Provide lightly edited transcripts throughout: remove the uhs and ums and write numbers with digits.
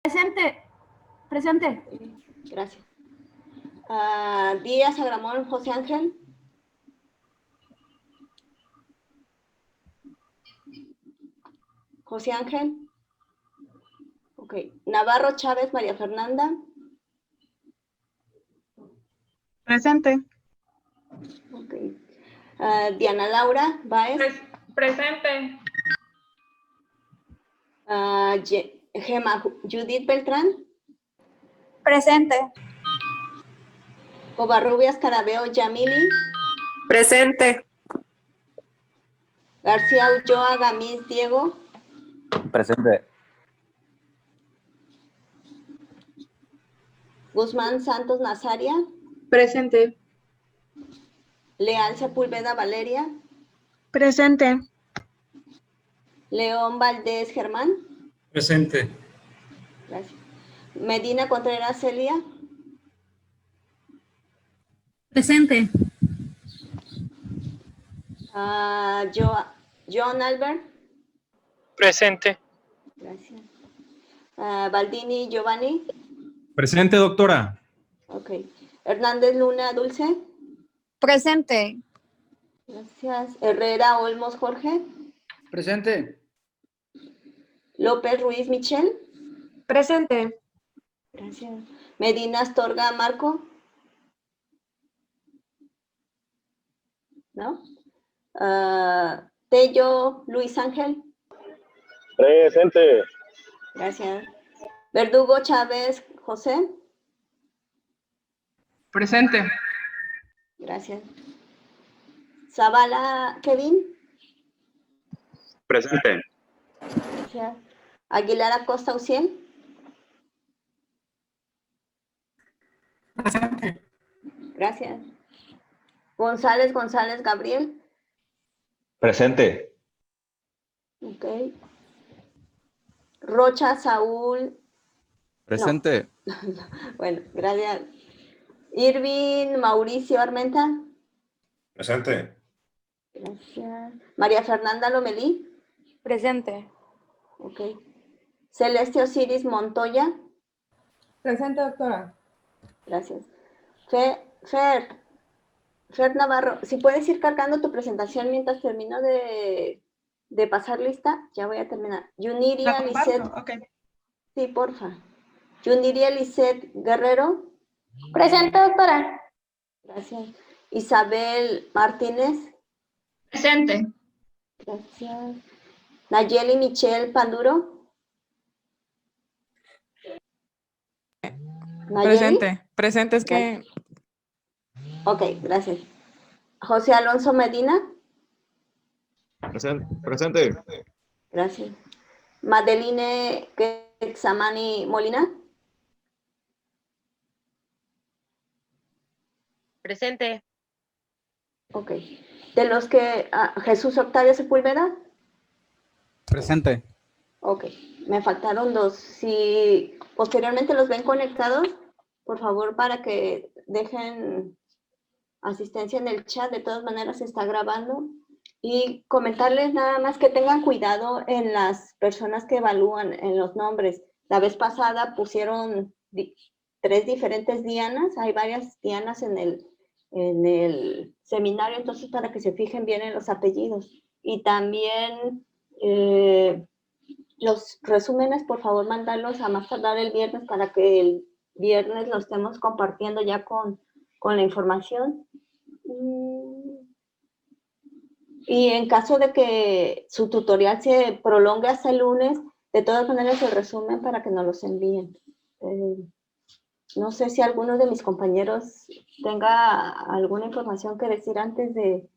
Presente. Presente. Gracias. Díaz Agramón José Ángel. José Ángel. Ok. Navarro Chávez María Fernanda. Presente. Ok. Diana Laura Baez. Presente. Gema Judith Beltrán. Presente. Covarrubias Carabeo Yamili. Presente. García Ulloa Gamiz Diego. Presente. Guzmán Santos Nazaria. Presente. Leal Sepúlveda Valeria. Presente. León Valdés Germán. Presente. Gracias. Medina Contreras Celia. Presente. John Albert. Presente. Gracias. Baldini Giovanni. Presente, doctora. Ok. Hernández Luna Dulce. Presente. Gracias. Herrera Olmos Jorge. Presente. López Ruiz Michel. Presente. Gracias. Medina Astorga Marco. ¿No? Tello Luis Ángel. Presente. Gracias. Verdugo Chávez José. Presente. Gracias. Zavala Kevin. Presente. Gracias. Aguilar Acosta Uciel. Presente. Gracias. González Gabriel. Presente. Ok. Rocha Saúl. Presente. No. Bueno, gracias. Irving Mauricio Armenta. Presente. Gracias. María Fernanda Lomelí. Presente. Ok. Celeste Osiris Montoya. Presente, doctora. Gracias. Fer Navarro, si puedes ir cargando tu presentación mientras termino de pasar lista, ya voy a terminar. Yuniria Lisset. Ok. Sí, porfa. Yuniria Lisset Guerrero. Presente, doctora. Gracias. Isabel Martínez. Presente. Gracias. Nayeli Michelle Panduro. Nayeli. Presente es que... Ok, gracias. José Alonso Medina. Presente. Gracias. Madeline Quexamani Molina. Presente. Ok. De los que... Jesús Octavio Sepúlveda. Presente. Ok. Me faltaron dos. Si posteriormente los ven conectados, por favor, para que dejen asistencia en el chat. De todas maneras, se está grabando. Y comentarles nada más que tengan cuidado en las personas que evalúan, en los nombres. La vez pasada pusieron 3 diferentes Dianas. Hay varias Dianas en el seminario, entonces para que se fijen bien en los apellidos. Y también los resúmenes, por favor, mandarlos a más tardar el viernes para que el viernes lo estemos compartiendo ya con la información. Y en caso de que su tutorial se prolongue hasta el lunes, de todas maneras el resumen para que nos los envíen. No sé si alguno de mis compañeros tenga alguna información que decir antes de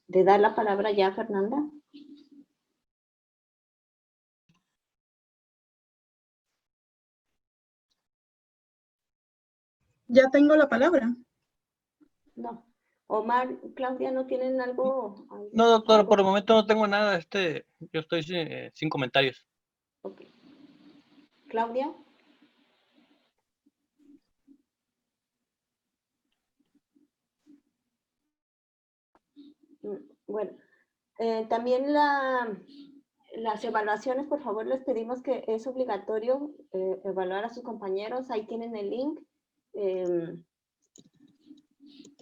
dar la palabra ya a Fernanda. Ya tengo la palabra. No. Omar, Claudia, ¿no tienen algo? No, doctora, por el momento no tengo nada. Yo estoy sin comentarios. Ok. Claudia. Bueno, también Las evaluaciones, por favor, les pedimos que es obligatorio evaluar a sus compañeros. Ahí tienen el link.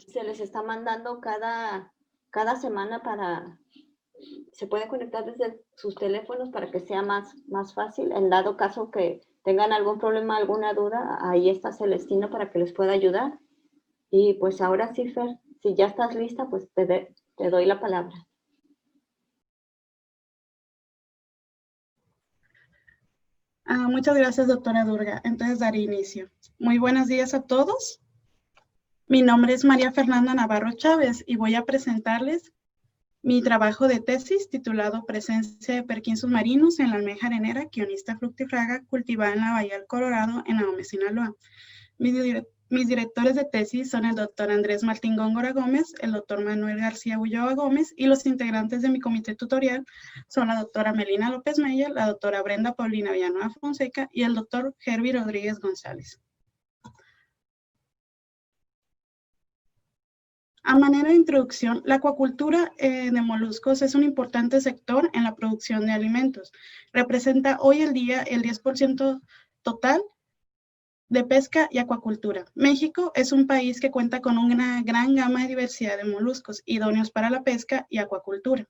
Se les está mandando cada semana para... Se puede conectar desde sus teléfonos para que sea más fácil. En dado caso que tengan algún problema, alguna duda, ahí está Celestino para que les pueda ayudar. Y pues ahora sí, Fer, si ya estás lista, pues te doy la palabra. Muchas gracias, doctora Durga. Entonces daré inicio. Muy buenos días a todos. Mi nombre es María Fernanda Navarro Chávez y voy a presentarles mi trabajo de tesis titulado Presencia de Perkinsus marinus en la almeja arenera Chionista fructifraga cultivada en la Bahía del Colorado, en Ahome, Sinaloa. Mis directores de tesis son el doctor Andrés Martín Góngora Gómez, el doctor Manuel García Ulloa Gómez, y los integrantes de mi comité tutorial son la doctora Melina López Meyer, la doctora Brenda Paulina Villanueva Fonseca y el doctor Herbie Rodríguez González. A manera de introducción, la acuacultura de moluscos es un importante sector en la producción de alimentos. Representa hoy en día el 10% total de pesca y acuacultura. México es un país que cuenta con una gran gama de diversidad de moluscos idóneos para la pesca y acuacultura,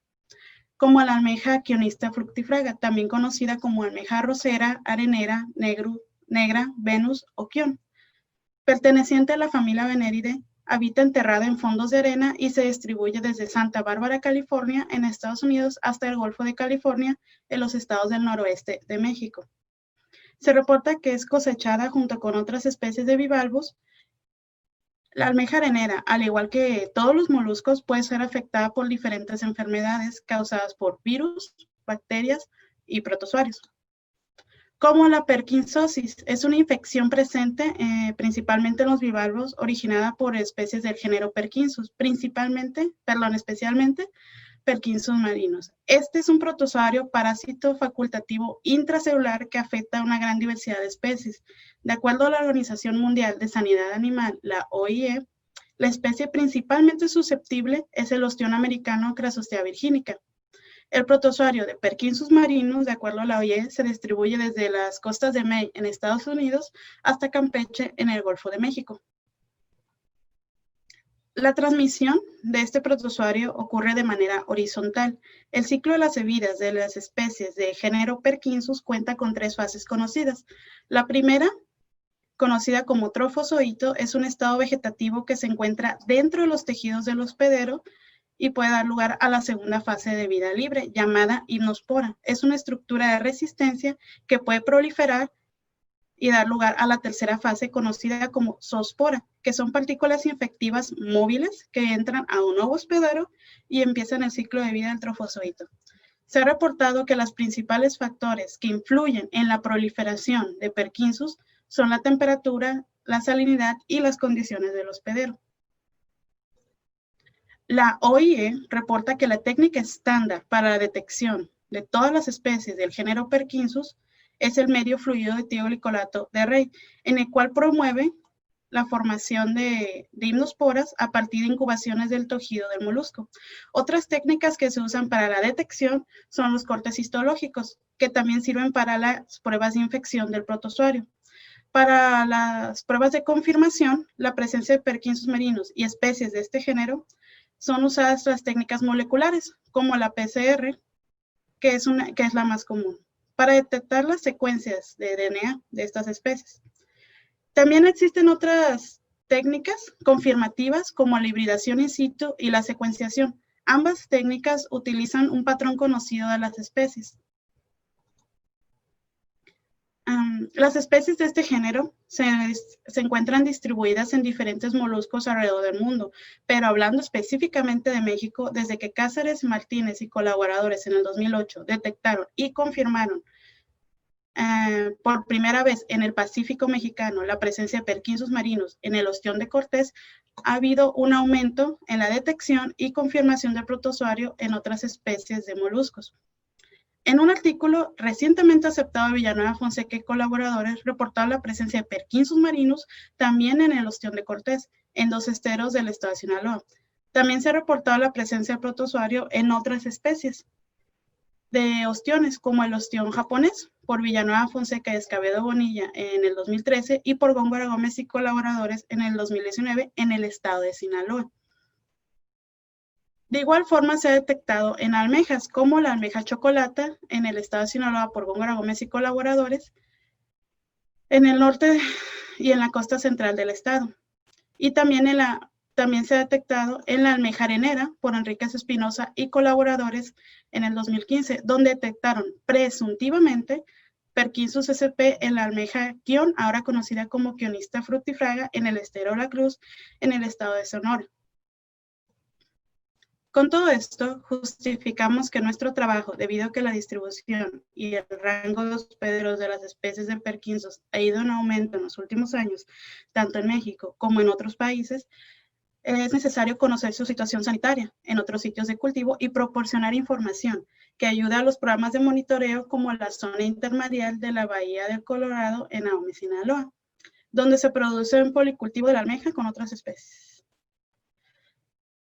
como la almeja Chionista fructifraga, también conocida como almeja arrocera, arenera, negra, Venus o Chion. Perteneciente a la familia Veneridae, habita enterrada en fondos de arena y se distribuye desde Santa Bárbara, California, en Estados Unidos, hasta el Golfo de California, en los estados del noroeste de México. Se reporta que es cosechada junto con otras especies de bivalvos. La almeja arenera, al igual que todos los moluscos, puede ser afectada por diferentes enfermedades causadas por virus, bacterias y protozoarios. Como la perkinsosis, es una infección presente principalmente en los bivalvos originada por especies del género Perkinsus, especialmente Perkinsus marinus. Este es un protozoario parásito facultativo intracelular que afecta a una gran diversidad de especies. De acuerdo a la Organización Mundial de Sanidad Animal, la OIE, la especie principalmente susceptible es el ostión americano Crassostea virginica. El protozoario de Perkinsus marinus, de acuerdo a la OIE, se distribuye desde las costas de Maine en Estados Unidos hasta Campeche en el Golfo de México. La transmisión de este protozoario ocurre de manera horizontal. El ciclo de las vidas de las especies de género Perkinsus cuenta con 3 fases conocidas. La primera, conocida como trofozoito, es un estado vegetativo que se encuentra dentro de los tejidos del hospedero y puede dar lugar a la segunda fase de vida libre, llamada hipnospora. Es una estructura de resistencia que puede proliferar y dar lugar a la tercera fase conocida como zoospora, que son partículas infectivas móviles que entran a un nuevo hospedero y empiezan el ciclo de vida del trofozoito. Se ha reportado que los principales factores que influyen en la proliferación de Perkinsus son la temperatura, la salinidad y las condiciones del hospedero. La OIE reporta que la técnica estándar para la detección de todas las especies del género Perkinsus es el medio fluido de tioglicolato de Rey, en el cual promueve la formación de hipnosporas a partir de incubaciones del tejido del molusco. Otras técnicas que se usan para la detección son los cortes histológicos, que también sirven para las pruebas de infección del protozoario. Para las pruebas de confirmación, la presencia de Perkinsus marinus y especies de este género son usadas las técnicas moleculares, como la PCR, que es la más común, para detectar las secuencias de DNA de estas especies. También existen otras técnicas confirmativas como la hibridación in situ y la secuenciación. Ambas técnicas utilizan un patrón conocido de las especies. Las especies de este género se encuentran distribuidas en diferentes moluscos alrededor del mundo, pero hablando específicamente de México, desde que Cáceres, Martínez y colaboradores en el 2008 detectaron y confirmaron por primera vez en el Pacífico mexicano la presencia de Perkinsus marinus en el ostión de Cortés, ha habido un aumento en la detección y confirmación del protozoario en otras especies de moluscos. En un artículo recientemente aceptado de Villanueva Fonseca y colaboradores, reportaron la presencia de Perkinsus marinus también en el ostión de Cortés, en 2 esteros del estado de Sinaloa. También se ha reportado la presencia del protozoario en otras especies. de ostiones, como el ostión japonés, por Villanueva Fonseca y Escobedo Bonilla en el 2013 y por Góngora Gómez y colaboradores en el 2019 en el estado de Sinaloa. De igual forma se ha detectado en almejas, como la almeja chocolata en el estado de Sinaloa por Góngora Gómez y colaboradores, en el norte y en la costa central del estado. Y también se ha detectado en la almeja arenera por Enríquez Espinosa y colaboradores en el 2015, donde detectaron presuntivamente Perkinsus sp en la almeja quion, ahora conocida como Quionista fructifraga, en el estero de la Cruz, en el estado de Sonora. Con todo esto, justificamos que nuestro trabajo, debido a que la distribución y el rango de hospederos de las especies de Perkinsus ha ido en aumento en los últimos años, tanto en México como en otros países, es necesario conocer su situación sanitaria en otros sitios de cultivo y proporcionar información que ayude a los programas de monitoreo como la zona intermareal de la Bahía del Colorado en Ahome, Sinaloa, donde se produce un policultivo de la almeja con otras especies.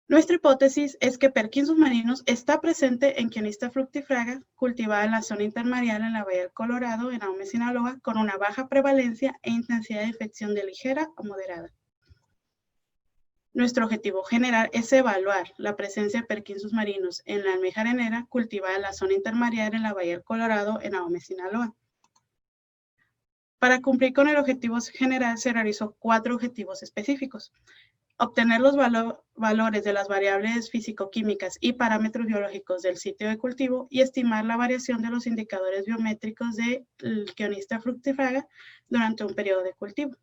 Nuestra hipótesis es que Perkinsus marinus está presente en Quionista fructifraga, cultivada en la zona intermareal en la Bahía del Colorado en Ahome, Sinaloa, con una baja prevalencia e intensidad de infección de ligera a moderada. Nuestro objetivo general es evaluar la presencia de Perkinsus marinus en la almeja arenera cultivada en la zona intermareal en la Bahía del Colorado en Ahome, Sinaloa. Para cumplir con el objetivo general se realizó 4 objetivos específicos. Obtener los valores de las variables físico-químicas y parámetros biológicos del sitio de cultivo y estimar la variación de los indicadores biométricos del Quionista fructifraga durante un periodo de cultivo.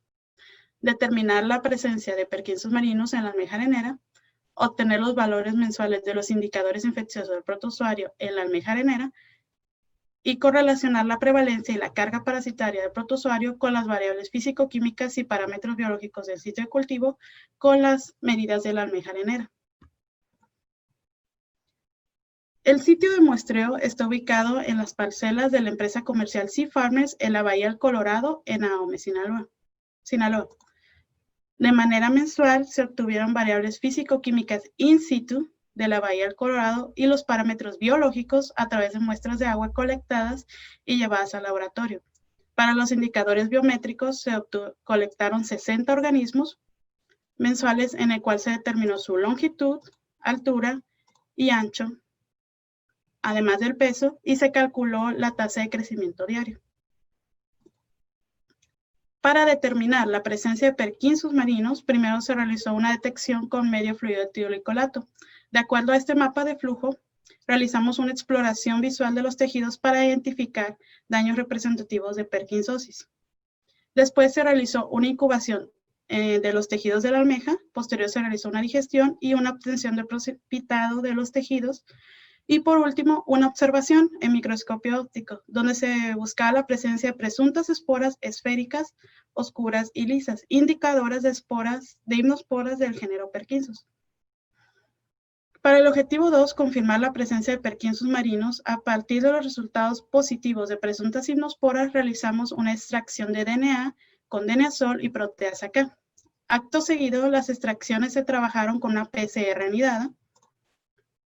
Determinar la presencia de Perkinsus marinus en la almeja arenera, obtener los valores mensuales de los indicadores infecciosos del protozoario en la almeja arenera y correlacionar la prevalencia y la carga parasitaria del protozoario con las variables físico-químicas y parámetros biológicos del sitio de cultivo con las medidas de la almeja arenera. El sitio de muestreo está ubicado en las parcelas de la empresa comercial Sea Farmers en la Bahía del Colorado en Ahome, Sinaloa. De manera mensual se obtuvieron variables físico-químicas in situ de la Bahía del Colorado y los parámetros biológicos a través de muestras de agua colectadas y llevadas al laboratorio. Para los indicadores biométricos se colectaron 60 organismos mensuales en el cual se determinó su longitud, altura y ancho, además del peso, y se calculó la tasa de crecimiento diario. Para determinar la presencia de Perkinsus marinus, primero se realizó una detección con medio fluido etiloicolato. De acuerdo a este mapa de flujo, realizamos una exploración visual de los tejidos para identificar daños representativos de Perkinsosis. Después se realizó una incubación de los tejidos de la almeja, posterior se realizó una digestión y una obtención de precipitado de los tejidos, y por último, una observación en microscopio óptico, donde se buscaba la presencia de presuntas esporas esféricas, oscuras y lisas, indicadoras de hipnosporas del género Perkinsus. Para el objetivo 2, confirmar la presencia de Perkinsus marinus, a partir de los resultados positivos de presuntas hipnosporas, realizamos una extracción de DNA con DNA-Sol y proteasa K. Acto seguido, las extracciones se trabajaron con una PCR anidada,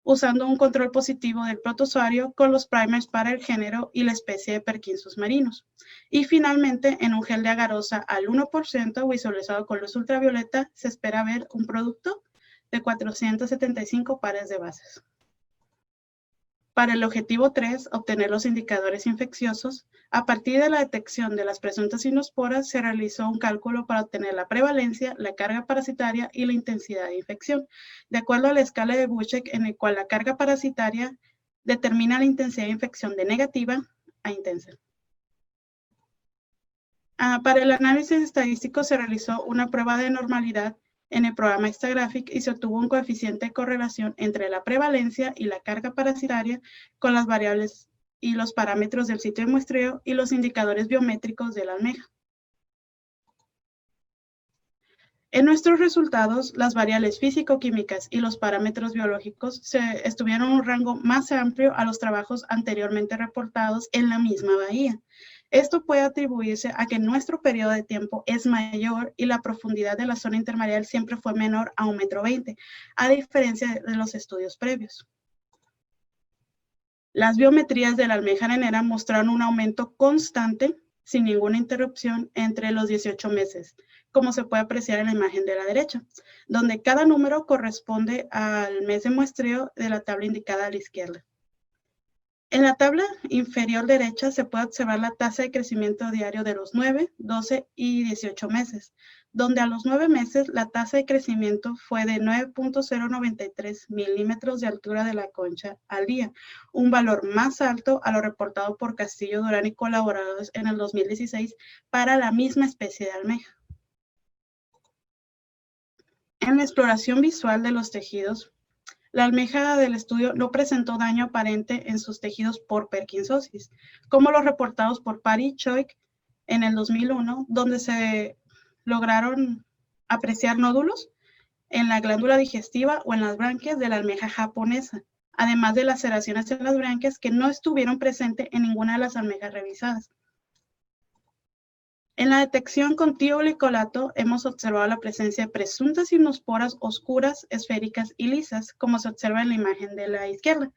usando un control positivo del protozoario con los primers para el género y la especie de Perkinsus marinus. Y finalmente, en un gel de agarosa al 1% visualizado con luz ultravioleta, se espera ver un producto de 475 pares de bases. Para el objetivo 3, obtener los indicadores infecciosos, a partir de la detección de las presuntas hipnosporas, se realizó un cálculo para obtener la prevalencia, la carga parasitaria y la intensidad de infección, de acuerdo a la escala de Buchek, en el cual la carga parasitaria determina la intensidad de infección de negativa a intensa. Para el análisis estadístico se realizó una prueba de normalidad en el programa Instagraphic y se obtuvo un coeficiente de correlación entre la prevalencia y la carga parasitaria con las variables y los parámetros del sitio de muestreo y los indicadores biométricos de la almeja. En nuestros resultados, las variables físico-químicas y los parámetros biológicos estuvieron en un rango más amplio a los trabajos anteriormente reportados en la misma bahía. Esto puede atribuirse a que nuestro periodo de tiempo es mayor y la profundidad de la zona intermareal siempre fue menor a 1,20 m, a diferencia de los estudios previos. Las biometrías de la almeja arenera mostraron un aumento constante, sin ninguna interrupción, entre los 18 meses, como se puede apreciar en la imagen de la derecha, donde cada número corresponde al mes de muestreo de la tabla indicada a la izquierda. En la tabla inferior derecha se puede observar la tasa de crecimiento diario de los 9, 12 y 18 meses, donde a los 9 meses la tasa de crecimiento fue de 9.093 milímetros de altura de la concha al día, un valor más alto a lo reportado por Castillo, Durán y colaboradores en el 2016 para la misma especie de almeja. En la exploración visual de los tejidos, la almeja del estudio no presentó daño aparente en sus tejidos por Perkinsosis, como los reportados por Parry y Choi en el 2001, donde se lograron apreciar nódulos en la glándula digestiva o en las branquias de la almeja japonesa, además de laceraciones en las branquias que no estuvieron presentes en ninguna de las almejas revisadas. En la detección con tioglicolato hemos observado la presencia de presuntas gimnosporas oscuras, esféricas y lisas, como se observa en la imagen de la izquierda,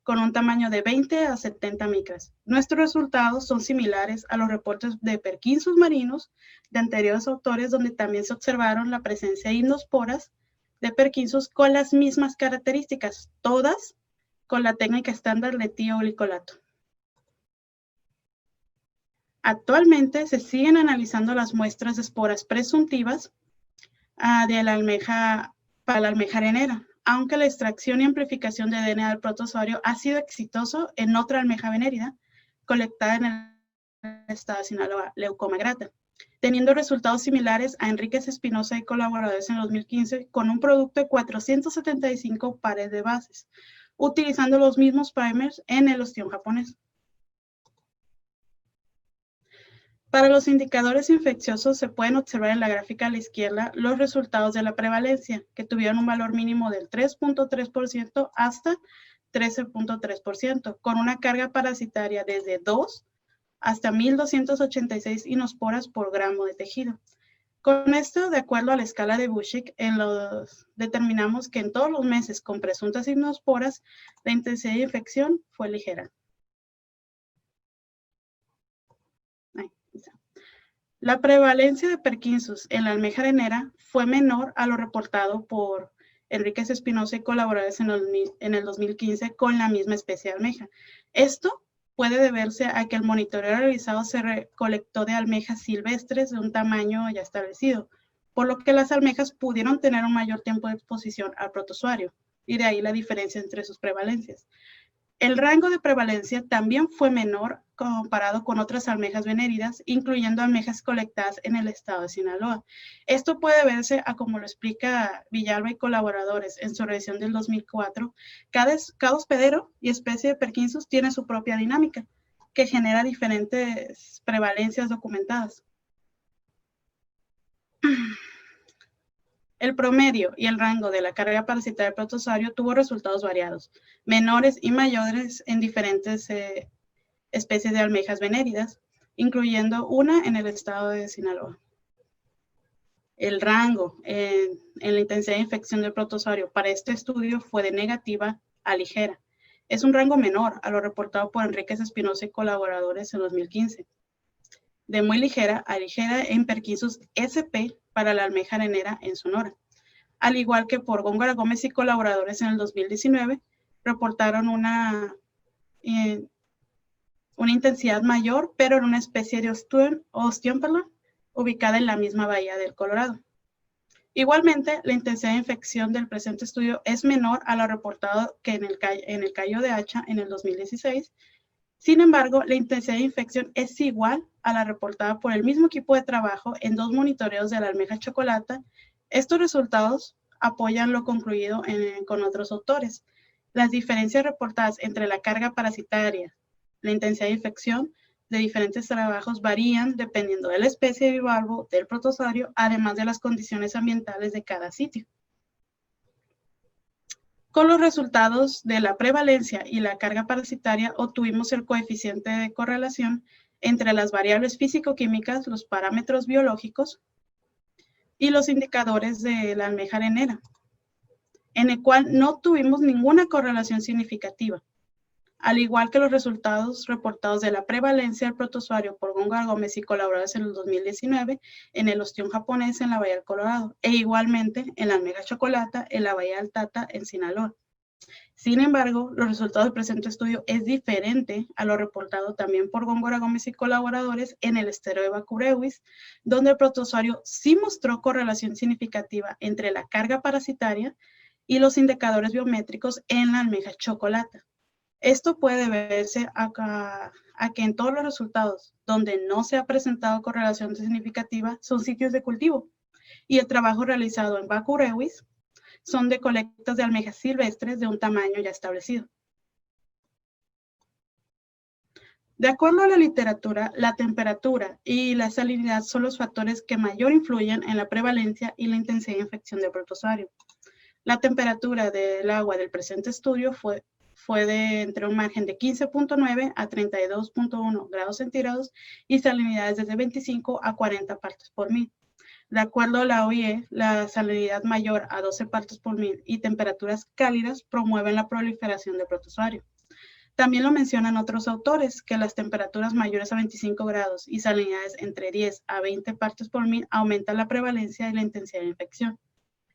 con un tamaño de 20 a 70 micras. Nuestros resultados son similares a los reportes de Perkinsus marinos de anteriores autores, donde también se observaron la presencia de gimnosporas de Perkinsus con las mismas características, todas con la técnica estándar de tioglicolato. Actualmente se siguen analizando las muestras de esporas presuntivas de la almeja para la almeja arenera, aunque la extracción y amplificación de DNA del protozoario ha sido exitoso en otra almeja venérida colectada en el estado de Sinaloa, Leucoma grata, teniendo resultados similares a Enríquez Espinosa y colaboradores en 2015 con un producto de 475 pares de bases, utilizando los mismos primers en el ostión japonés. Para los indicadores infecciosos se pueden observar en la gráfica a la izquierda los resultados de la prevalencia, que tuvieron un valor mínimo del 3.3% hasta 13.3%, con una carga parasitaria desde 2 hasta 1.286 inosporas por gramo de tejido. Con esto, de acuerdo a la escala de Bushik, determinamos que en todos los meses con presuntas inosporas, la intensidad de infección fue ligera. La prevalencia de Perkinsus en la almeja arenera fue menor a lo reportado por Enríquez Espinosa y colaboradores en el 2015 con la misma especie de almeja. Esto puede deberse a que el monitoreo realizado se recolectó de almejas silvestres de un tamaño ya establecido, por lo que las almejas pudieron tener un mayor tiempo de exposición al protozoario, y de ahí la diferencia entre sus prevalencias. El rango de prevalencia también fue menor comparado con otras almejas venéridas, incluyendo almejas colectadas en el estado de Sinaloa. Esto puede verse a como lo explica Villalba y colaboradores en su revisión del 2004. Cada hospedero y especie de Perkinsus tiene su propia dinámica, que genera diferentes prevalencias documentadas. El promedio y el rango de la carga parasitaria del protozoario tuvo resultados variados, menores y mayores en diferentes especies de almejas venéridas, incluyendo una en el estado de Sinaloa. El rango en la intensidad de infección del protozoario para este estudio fue de negativa a ligera. Es un rango menor a lo reportado por Enríquez Espinosa y colaboradores en 2015. De muy ligera a ligera en Perkinsus SP para la almeja arenera en Sonora, al igual que por Góngora Gómez y colaboradores en el 2019, reportaron una intensidad mayor, pero en una especie de ostión ubicada en la misma bahía del Colorado. Igualmente, la intensidad de infección del presente estudio es menor a lo reportado que en el Cayo de Hacha en el 2016. Sin embargo, la intensidad de infección es igual a la reportada por el mismo equipo de trabajo en 2 monitoreos de la almeja chocolata. Estos resultados apoyan lo concluido con otros autores. Las diferencias reportadas entre la carga parasitaria, la intensidad de infección de diferentes trabajos varían dependiendo de la especie de bivalvo, del protozoario, además de las condiciones ambientales de cada sitio. Con los resultados de la prevalencia y la carga parasitaria obtuvimos el coeficiente de correlación entre las variables físico-químicas, los parámetros biológicos y los indicadores de la almeja arenera, en el cual no tuvimos ninguna correlación significativa. al igual que los resultados reportados de la prevalencia del protozoario por Góngora Gómez y colaboradores en el 2019 en el ostión japonés en la Bahía del Colorado, e igualmente en la almeja chocolata en la Bahía del Tata en Sinaloa. Sin embargo, los resultados del presente estudio es diferente a lo reportado también por Góngora Gómez y colaboradores en el estero de Bakurewis, donde el protozoario sí mostró correlación significativa entre la carga parasitaria y los indicadores biométricos en la almeja chocolata. Esto puede deberse a que en todos los resultados donde no se ha presentado correlación significativa son sitios de cultivo, y el trabajo realizado en Bakurewis son de colectas de almejas silvestres de un tamaño ya establecido. De acuerdo a la literatura, la temperatura y la salinidad son los factores que mayor influyen en la prevalencia y la intensidad de infección del protozoario. La temperatura del agua del presente estudio fue de entre un margen de 15.9 a 32.1 grados centígrados y salinidades desde 25 a 40 partes por mil. De acuerdo a la OIE, la salinidad mayor a 12 partes por mil y temperaturas cálidas promueven la proliferación del protozoario. También lo mencionan otros autores, que las temperaturas mayores a 25 grados y salinidades entre 10 a 20 partes por mil aumentan la prevalencia y la intensidad de infección.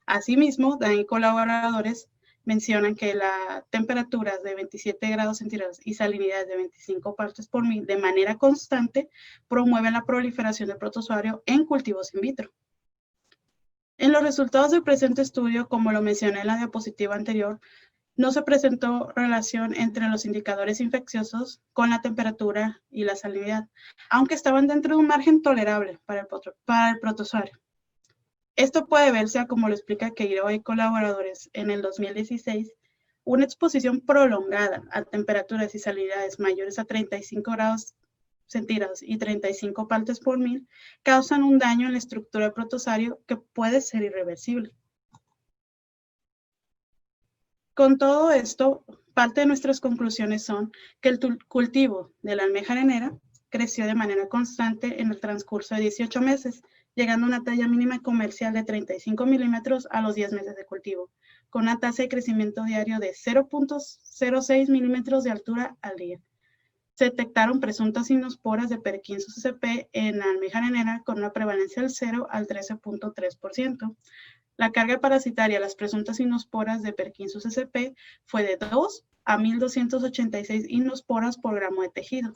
Asimismo, Dan y colaboradores mencionan que las temperaturas de 27 grados centígrados y salinidades de 25 partes por mil de manera constante promueven la proliferación del protozoario en cultivos in vitro. En los resultados del presente estudio, como lo mencioné en la diapositiva anterior, no se presentó relación entre los indicadores infecciosos con la temperatura y la salinidad, aunque estaban dentro de un margen tolerable para el protozoario. Esto puede verse, como lo explica Queiroga y colaboradores en el 2016, una exposición prolongada a temperaturas y salinidades mayores a 35 grados centígrados y 35 partes por mil causan un daño en la estructura del protozoario que puede ser irreversible. Con todo esto, parte de nuestras conclusiones son que el cultivo de la almeja arenera creció de manera constante en el transcurso de 18 meses, llegando a una talla mínima comercial de 35 milímetros a los 10 meses de cultivo, con una tasa de crecimiento diario de 0.06 milímetros de altura al día. Se detectaron presuntas inosporas de Perkinsus sp en la almeja arenera con una prevalencia del 0 al 13.3%. La carga parasitaria de las presuntas inosporas de Perkinsus sp fue de 2 a 1.286 inosporas por gramo de tejido.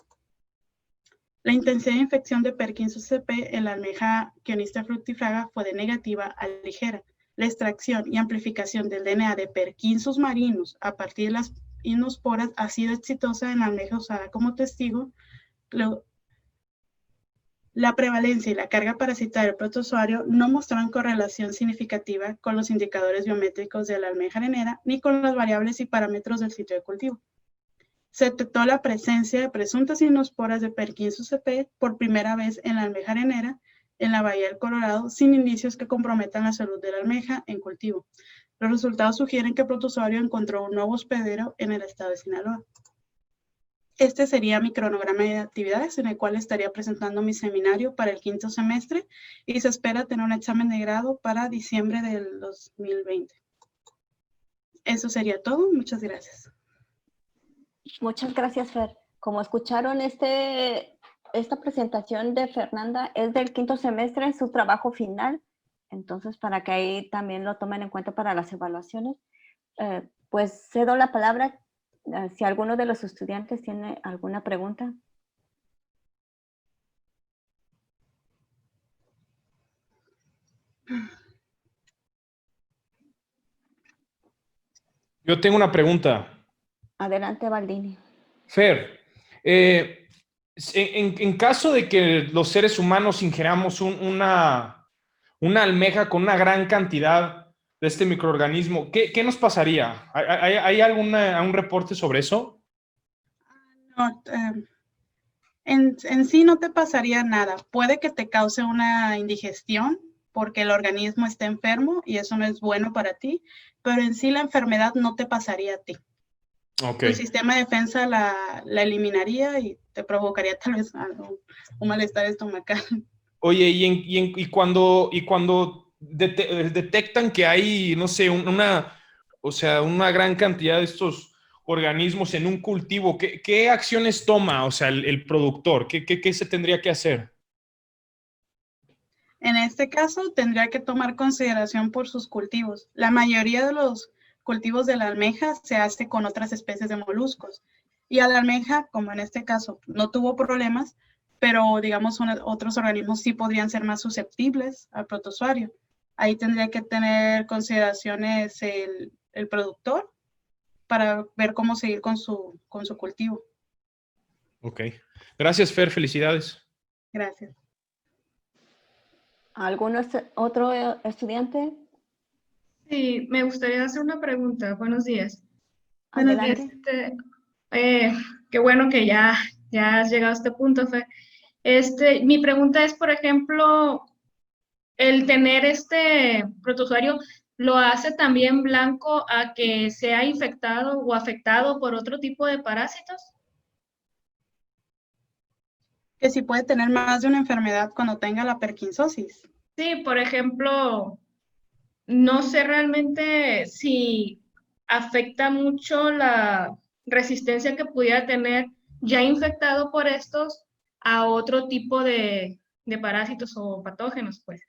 La intensidad de infección de Perkinsus sp en la almeja Chionista fructifraga fue de negativa a ligera. La extracción y amplificación del DNA de Perkinsus marinus a partir de las inosporas ha sido exitosa en la almeja usada como testigo. La prevalencia y la carga parasitaria del protozoario no mostraron correlación significativa con los indicadores biométricos de la almeja arenera ni con las variables y parámetros del sitio de cultivo. Se detectó la presencia de presuntas inosporas de Perkinsus sp por primera vez en la almeja arenera en la Bahía del Colorado, sin indicios que comprometan la salud de la almeja en cultivo. Los resultados sugieren que el protozoario encontró un nuevo hospedero en el estado de Sinaloa. Este sería mi cronograma de actividades en el cual estaría presentando mi seminario para el quinto semestre y se espera tener un examen de grado para diciembre del 2020. Eso sería todo. Muchas gracias. Muchas gracias, Fer. Como escucharon, esta presentación de Fernanda es del quinto semestre, es su trabajo final. Entonces, para que ahí también lo tomen en cuenta para las evaluaciones, pues cedo la palabra si alguno de los estudiantes tiene alguna pregunta. Yo tengo una pregunta. Adelante, Baldini. Fer, en caso de que los seres humanos ingeramos una almeja con una gran cantidad de este microorganismo, ¿qué nos pasaría? ¿Hay algún reporte sobre eso? No, en sí no te pasaría nada. Puede que te cause una indigestión porque el organismo está enfermo y eso no es bueno para ti, pero en sí la enfermedad no te pasaría a ti. Okay. El sistema de defensa la eliminaría y te provocaría tal vez un malestar estomacal. Oye, y cuando detectan que hay, no sé, una gran cantidad de estos organismos en un cultivo, ¿qué acciones toma, o sea, el productor? ¿Qué se tendría que hacer? En este caso, tendría que tomar consideración por sus cultivos. La mayoría de los cultivos de la almeja se hace con otras especies de moluscos. Y a la almeja, como en este caso, no tuvo problemas, pero digamos otros organismos sí podrían ser más susceptibles al protozoario. Ahí tendría que tener consideraciones el productor para ver cómo seguir con su cultivo. Ok. Gracias, Fer. Felicidades. Gracias. ¿Algún otro estudiante? Sí, me gustaría hacer una pregunta. Buenos días. Buenos Adelante. días. Qué bueno que ya has llegado a este punto, Fe. Mi pregunta es, por ejemplo, el tener este protozoario lo hace también blanco a que sea infectado o afectado por otro tipo de parásitos. Que si puede tener más de una enfermedad cuando tenga la perquinsosis. Sí, por ejemplo, no sé realmente si afecta mucho la resistencia que pudiera tener ya infectado por estos a otro tipo de parásitos o patógenos, pues.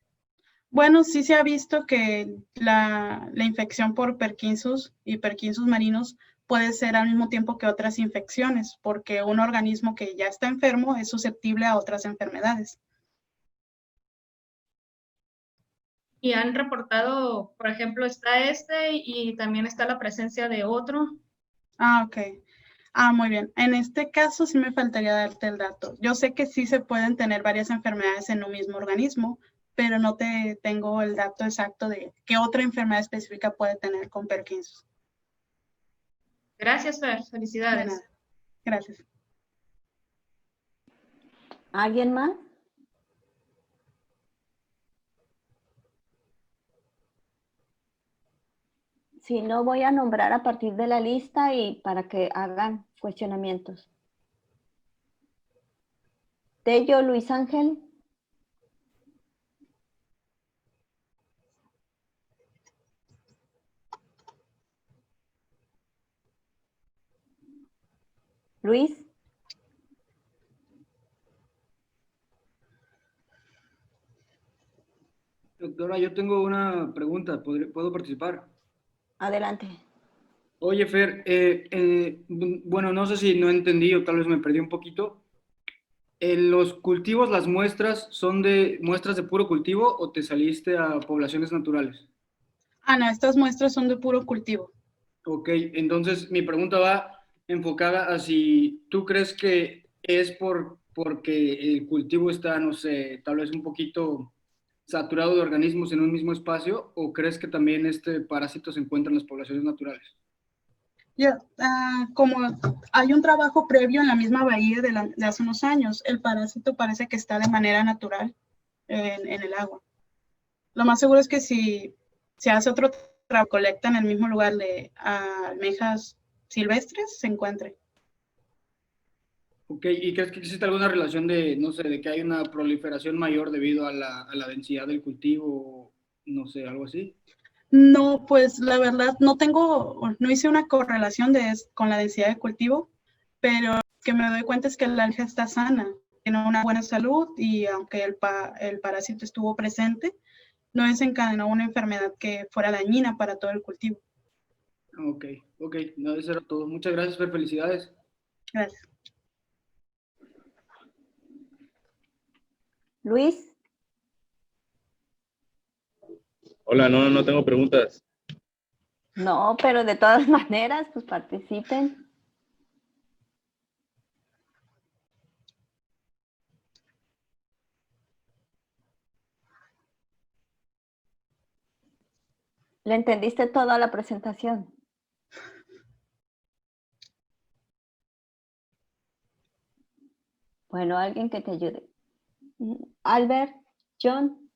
Bueno, sí se ha visto que la infección por Perkinsus y Perkinsus marinos puede ser al mismo tiempo que otras infecciones, porque un organismo que ya está enfermo es susceptible a otras enfermedades. Y han reportado, por ejemplo, está y también está la presencia de otro. Ah, ok. Ah, muy bien. En este caso sí me faltaría darte el dato. Yo sé que sí se pueden tener varias enfermedades en un mismo organismo, pero no te tengo el dato exacto de qué otra enfermedad específica puede tener con Perkinsus. Gracias, Fer. De Felicidades. nada. Gracias. ¿Alguien más? Si no, voy a nombrar a partir de la lista y para que hagan cuestionamientos. Tello Luis Ángel. Luis. Doctora, yo tengo una pregunta. ¿Puedo participar? Adelante. Oye, Fer, bueno, no sé si no entendí o tal vez me perdí un poquito. ¿En los cultivos, las muestras son de muestras de puro cultivo o te saliste a poblaciones naturales? Ah, no, estas muestras son de puro cultivo. Ok, entonces mi pregunta va enfocada a si tú crees que es porque el cultivo está, no sé, tal vez un poquito saturado de organismos en un mismo espacio, o crees que también este parásito se encuentra en las poblaciones naturales. Como hay un trabajo previo en la misma bahía de hace unos años, el parásito parece que está de manera natural en el agua. Lo más seguro es que si se hace otro trabajo, colecta en el mismo lugar de almejas silvestres, se encuentre. Ok, ¿y crees que existe alguna relación de, no sé, de que hay una proliferación mayor debido a la densidad del cultivo, no sé, algo así? No, pues la verdad no hice una correlación con la densidad de cultivo, pero que me doy cuenta es que la alga está sana, tiene una buena salud y aunque el parásito estuvo presente, no desencadenó una enfermedad que fuera dañina para todo el cultivo. Ok, no, eso era todo. Muchas gracias, Fer, felicidades. Gracias. Luis. Hola, no tengo preguntas. No, pero de todas maneras, pues participen. ¿Le entendiste toda la presentación? Bueno, alguien que te ayude. Albert, John,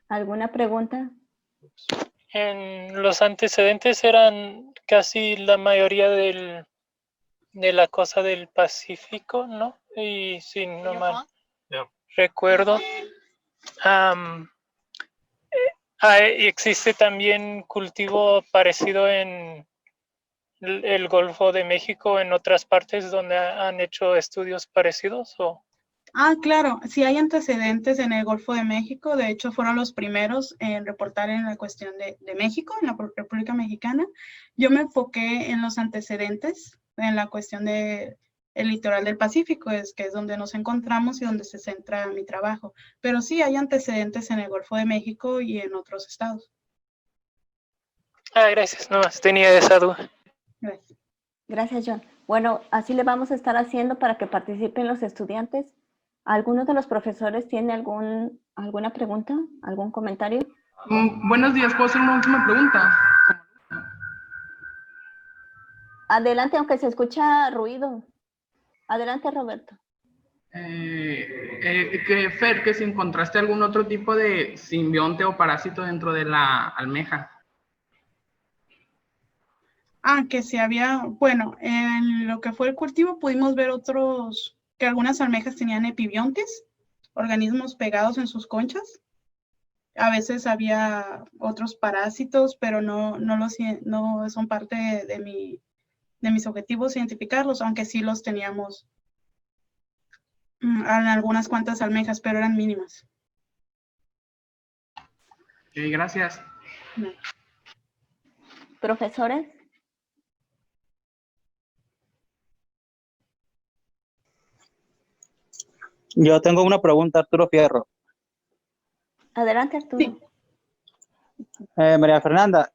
¿alguna pregunta? En los antecedentes eran casi la mayoría de la cosa del Pacífico, ¿no? Y si no mal recuerdo, existe también cultivo parecido en el Golfo de México en otras partes donde han hecho estudios parecidos? ¿O? Ah, claro, sí hay antecedentes en el Golfo de México, de hecho fueron los primeros en reportar en la cuestión de México, en la República Mexicana. Yo me enfoqué en los antecedentes, en la cuestión del litoral del Pacífico, que es donde nos encontramos y donde se centra mi trabajo. Pero sí hay antecedentes en el Golfo de México y en otros estados. Gracias, nomás tenía esa duda. Gracias. Gracias, John. Bueno, así le vamos a estar haciendo para que participen los estudiantes. ¿Alguno de los profesores tiene alguna pregunta, algún comentario? Buenos días, ¿puedo hacer una última pregunta? Adelante, aunque se escucha ruido. Adelante, Roberto. Fer, que si encontraste algún otro tipo de simbionte o parásito dentro de la almeja. Que sí había, bueno, en lo que fue el cultivo pudimos ver que algunas almejas tenían epibiontes, organismos pegados en sus conchas. A veces había otros parásitos, pero no son parte de mis objetivos identificarlos, aunque sí los teníamos en algunas cuantas almejas, pero eran mínimas. Ok, gracias. ¿Profesores? Yo tengo una pregunta, Arturo Fierro. Adelante, Arturo. Sí. María Fernanda,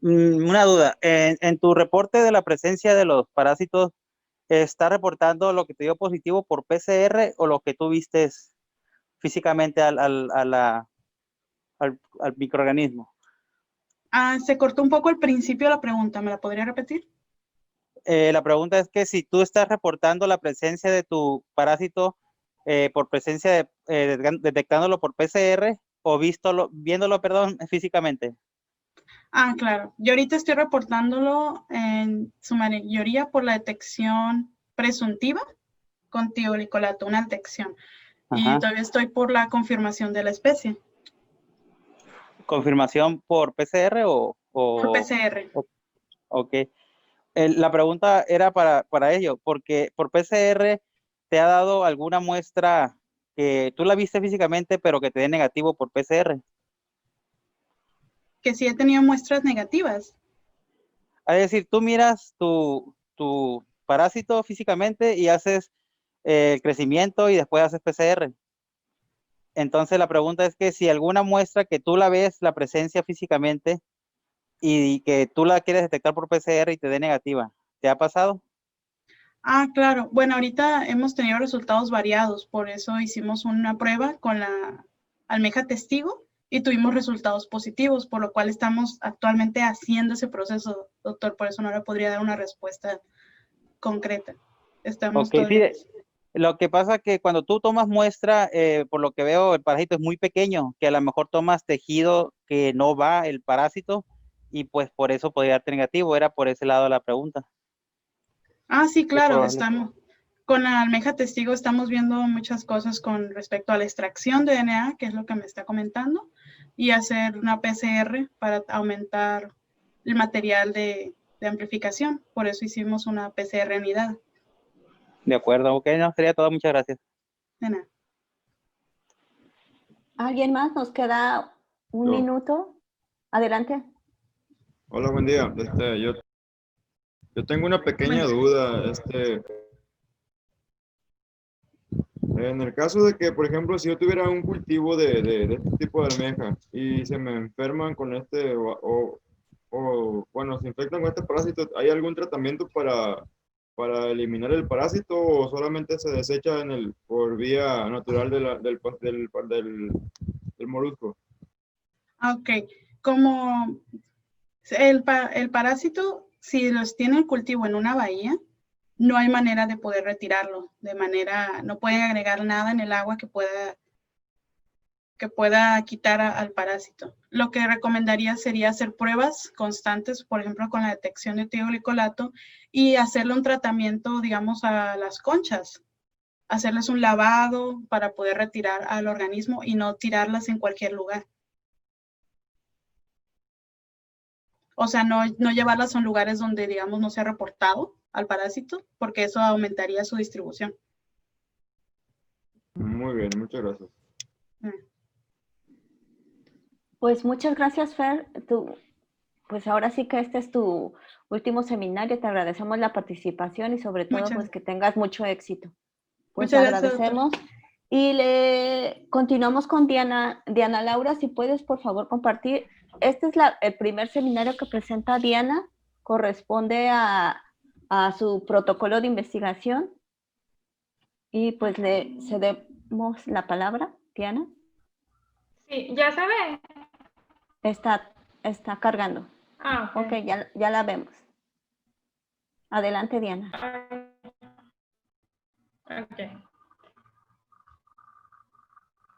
una duda. En tu reporte de la presencia de los parásitos, ¿está reportando lo que te dio positivo por PCR o lo que tú viste físicamente al microorganismo? Se cortó un poco al principio la pregunta, ¿me la podría repetir? La pregunta es que si tú estás reportando la presencia de tu parásito por presencia detectándolo por PCR o viéndolo, físicamente. Claro. Yo ahorita estoy reportándolo en su mayoría por la detección presuntiva con tiolicolato, una detección. Ajá. Y todavía estoy por la confirmación de la especie. ¿Confirmación por PCR o...? Por PCR. Ok. La pregunta era para ello, porque por PCR te ha dado alguna muestra que tú la viste físicamente, pero que te dé negativo por PCR. Que sí he tenido muestras negativas. Es decir, tú miras tu parásito físicamente y haces el crecimiento y después haces PCR. Entonces la pregunta es que si alguna muestra que tú la ves, la presencia físicamente, y que tú la quieres detectar por PCR y te dé negativa, ¿te ha pasado? Claro. Bueno, ahorita hemos tenido resultados variados, por eso hicimos una prueba con la almeja testigo y tuvimos resultados positivos, por lo cual estamos actualmente haciendo ese proceso, doctor, por eso no le podría dar una respuesta concreta. Estamos todavía... Lo que pasa que cuando tú tomas muestra, por lo que veo, el parásito es muy pequeño, que a lo mejor tomas tejido que no va el parásito y pues por eso podría darte negativo. Era por ese lado la pregunta. Sí, claro, estamos con la almeja testigo, estamos viendo muchas cosas con respecto a la extracción de DNA, que es lo que me está comentando, y hacer una PCR para aumentar el material de amplificación. Por eso hicimos una PCR unidad. De acuerdo, ok, no, sería todo, muchas gracias. De nada. ¿Alguien más? Nos queda un minuto. Adelante. Hola, buen día. Yo tengo una pequeña duda. En el caso de que, por ejemplo, si yo tuviera un cultivo de este tipo de almeja y se me enferman con bueno, se infectan con este parásito, ¿hay algún tratamiento para eliminar el parásito o solamente se desecha por vía natural del molusco? Ok, como el parásito, si los tiene el cultivo en una bahía, no hay manera de poder retirarlo, no pueden agregar nada en el agua que pueda quitar al parásito. Lo que recomendaría sería hacer pruebas constantes, por ejemplo, con la detección de tioglicolato y hacerle un tratamiento, digamos, a las conchas, hacerles un lavado para poder retirar al organismo y no tirarlas en cualquier lugar. O sea, no llevarlas a lugares donde, digamos, no se ha reportado al parásito, porque eso aumentaría su distribución. Muy bien, muchas gracias. Pues muchas gracias, Fer. Pues ahora sí que este es tu último seminario. Te agradecemos la participación y sobre todo pues que tengas mucho éxito. Pues muchas gracias, agradecemos. Y continuamos con Diana. Diana Laura, si puedes por favor compartir. Este es el primer seminario que presenta Diana. Corresponde a su protocolo de investigación. Y pues le cedemos la palabra, Diana. Sí, ¿ya se ve? Está cargando. Ok, ya la vemos. Adelante, Diana. Okay.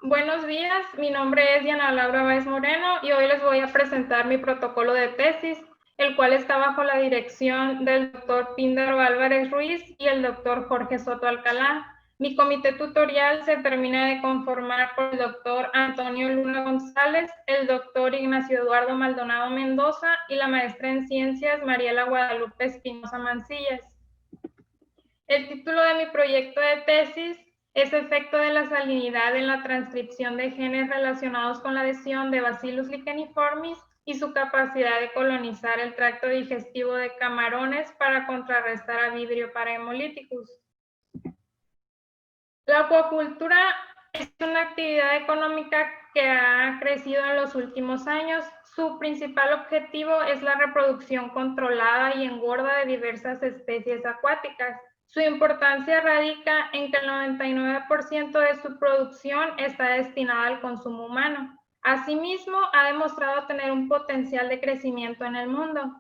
Buenos días, mi nombre es Diana Laura Báez Moreno y hoy les voy a presentar mi protocolo de tesis, el cual está bajo la dirección del doctor Píndaro Álvarez Ruiz y el doctor Jorge Soto Alcalá. Mi comité tutorial se termina de conformar por el doctor Antonio Luna González, el doctor Ignacio Eduardo Maldonado Mendoza y la maestra en ciencias Mariela Guadalupe Espinosa Mancillas. El título de mi proyecto de tesis es Efecto de la salinidad en la transcripción de genes relacionados con la adhesión de Bacillus licheniformis y su capacidad de colonizar el tracto digestivo de camarones para contrarrestar a Vibrio parahemolyticus. La acuacultura es una actividad económica que ha crecido en los últimos años. Su principal objetivo es la reproducción controlada y engorda de diversas especies acuáticas. Su importancia radica en que el 99% de su producción está destinada al consumo humano. Asimismo, ha demostrado tener un potencial de crecimiento en el mundo.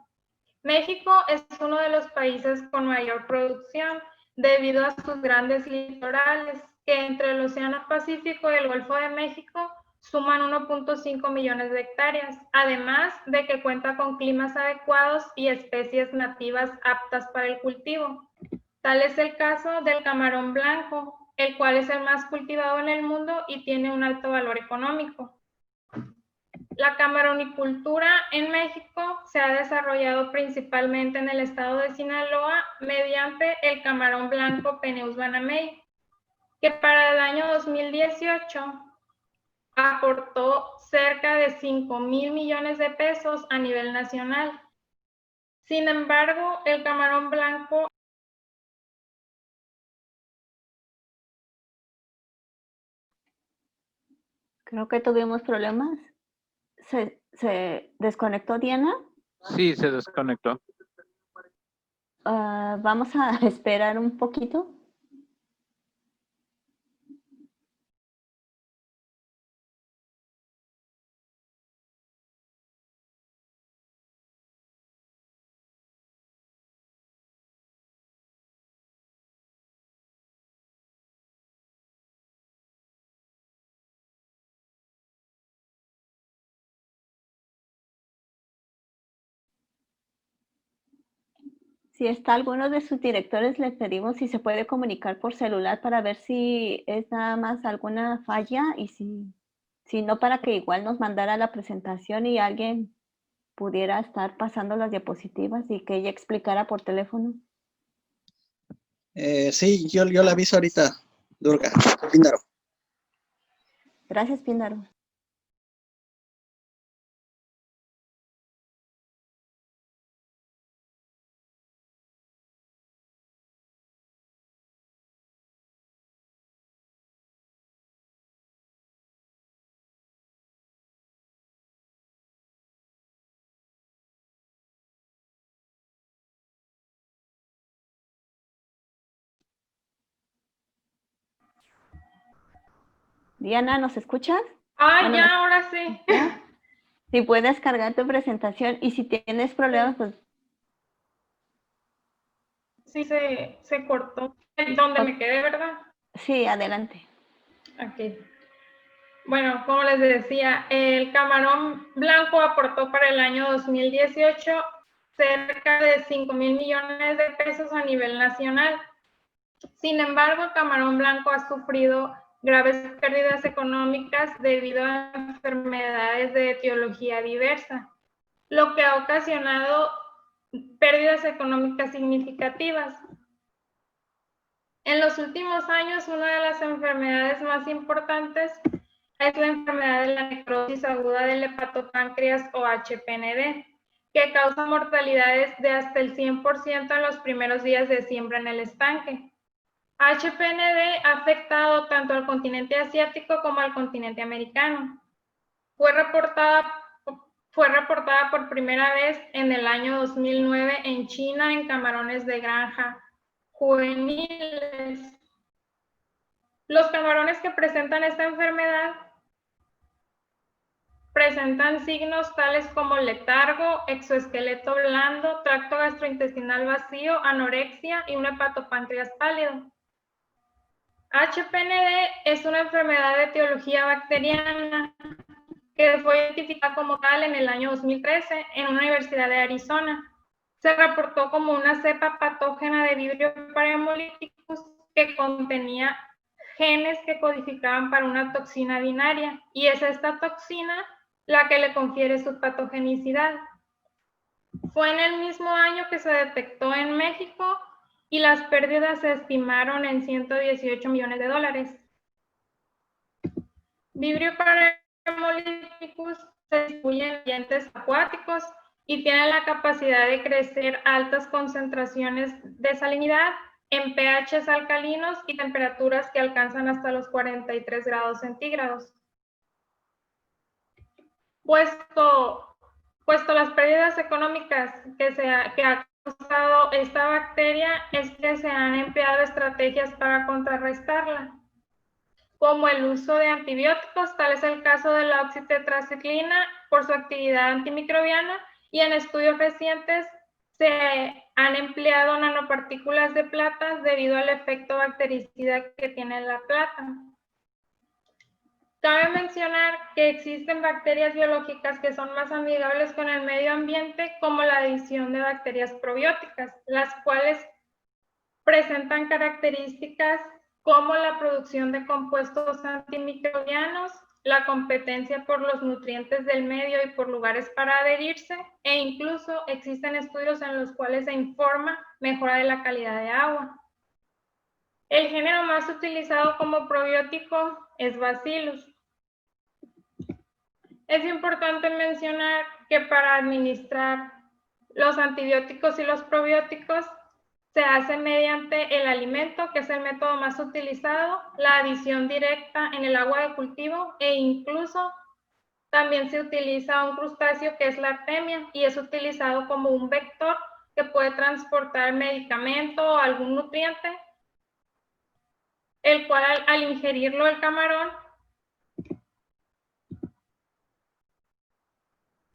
México es uno de los países con mayor producción, debido a sus grandes litorales, que entre el Océano Pacífico y el Golfo de México suman 1.5 millones de hectáreas, además de que cuenta con climas adecuados y especies nativas aptas para el cultivo. Tal es el caso del camarón blanco, el cual es el más cultivado en el mundo y tiene un alto valor económico. La camaronicultura en México se ha desarrollado principalmente en el estado de Sinaloa mediante el camarón blanco Peneus banamey, que para el año 2018 aportó cerca de 5,000 millones de pesos a nivel nacional. Sin embargo, el camarón blanco creo que tuvimos problemas. ¿Se desconectó Diana? Sí, se desconectó. Vamos a esperar un poquito. Si está alguno de sus directores, le pedimos si se puede comunicar por celular para ver si es nada más alguna falla y si no, para que igual nos mandara la presentación y alguien pudiera estar pasando las diapositivas y que ella explicara por teléfono. Sí, yo le aviso ahorita, Durga, Píndaro. Gracias, Píndaro. Diana, ¿nos escuchas? Bueno, ya, ahora sí. ¿Ya? Si puedes cargar tu presentación y si tienes problemas, pues... Sí, se cortó. ¿Dónde me quedé, verdad? Sí, adelante. Ok. Bueno, como les decía, el camarón blanco aportó para el año 2018 cerca de 5,000 millones de pesos a nivel nacional. Sin embargo, el camarón blanco ha sufrido graves pérdidas económicas debido a enfermedades de etiología diversa. lo que ha ocasionado pérdidas económicas significativas. En los últimos años, una de las enfermedades más importantes es la enfermedad de la necrosis aguda del hepatopáncreas o HPND, que causa mortalidades de hasta el 100% en los primeros días de siembra en el estanque. HPND ha afectado tanto al continente asiático como al continente americano. Fue reportada por primera vez en el año 2009 en China en camarones de granja juveniles. Los camarones que presentan esta enfermedad presentan signos tales como letargo, exoesqueleto blando, tracto gastrointestinal vacío, anorexia y un hepatopáncreas pálido. HPND es una enfermedad de etiología bacteriana que fue identificada como tal en el año 2013 en una universidad de Arizona. Se reportó como una cepa patógena de Vibrio parahemolyticus que contenía genes que codificaban para una toxina binaria, y es esta toxina la que le confiere su patogenicidad. Fue en el mismo año que se detectó en México y las pérdidas se estimaron en $118 millones. Vibrio parahemolyticus se distribuye en ambientes acuáticos y tiene la capacidad de crecer a altas concentraciones de salinidad en pHs alcalinos y temperaturas que alcanzan hasta los 43 grados centígrados. Puesto las pérdidas económicas que ha causado esta bacteria, es que se han empleado estrategias para contrarrestarla, como el uso de antibióticos, tal es el caso de la oxitetraciclina por su actividad antimicrobiana, y en estudios recientes se han empleado nanopartículas de plata debido al efecto bactericida que tiene la plata. Cabe mencionar que existen bacterias biológicas que son más amigables con el medio ambiente, como la adición de bacterias probióticas, las cuales presentan características como la producción de compuestos antimicrobianos, la competencia por los nutrientes del medio y por lugares para adherirse, e incluso existen estudios en los cuales se informa mejora de la calidad de agua. El género más utilizado como probiótico es Bacillus. Es importante mencionar que para administrar los antibióticos y los probióticos se hace mediante el alimento, que es el método más utilizado, la adición directa en el agua de cultivo, e incluso también se utiliza un crustáceo que es la artemia y es utilizado como un vector que puede transportar medicamento o algún nutriente, el cual al ingerirlo el camarón,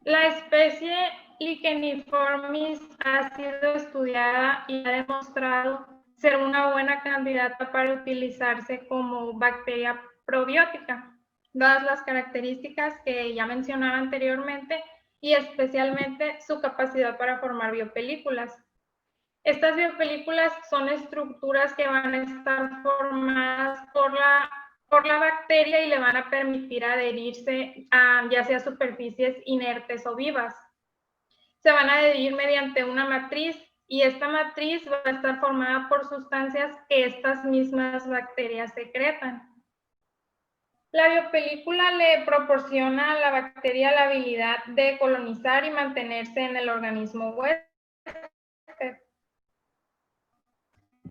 la especie Licheniformis ha sido estudiada y ha demostrado ser una buena candidata para utilizarse como bacteria probiótica, dadas las características que ya mencionaba anteriormente y especialmente su capacidad para formar biopelículas. Estas biopelículas son estructuras que van a estar formadas por la bacteria y le van a permitir adherirse a ya sea superficies inertes o vivas. Se van a adherir mediante una matriz y esta matriz va a estar formada por sustancias que estas mismas bacterias secretan. La biopelícula le proporciona a la bacteria la habilidad de colonizar y mantenerse en el organismo huésped.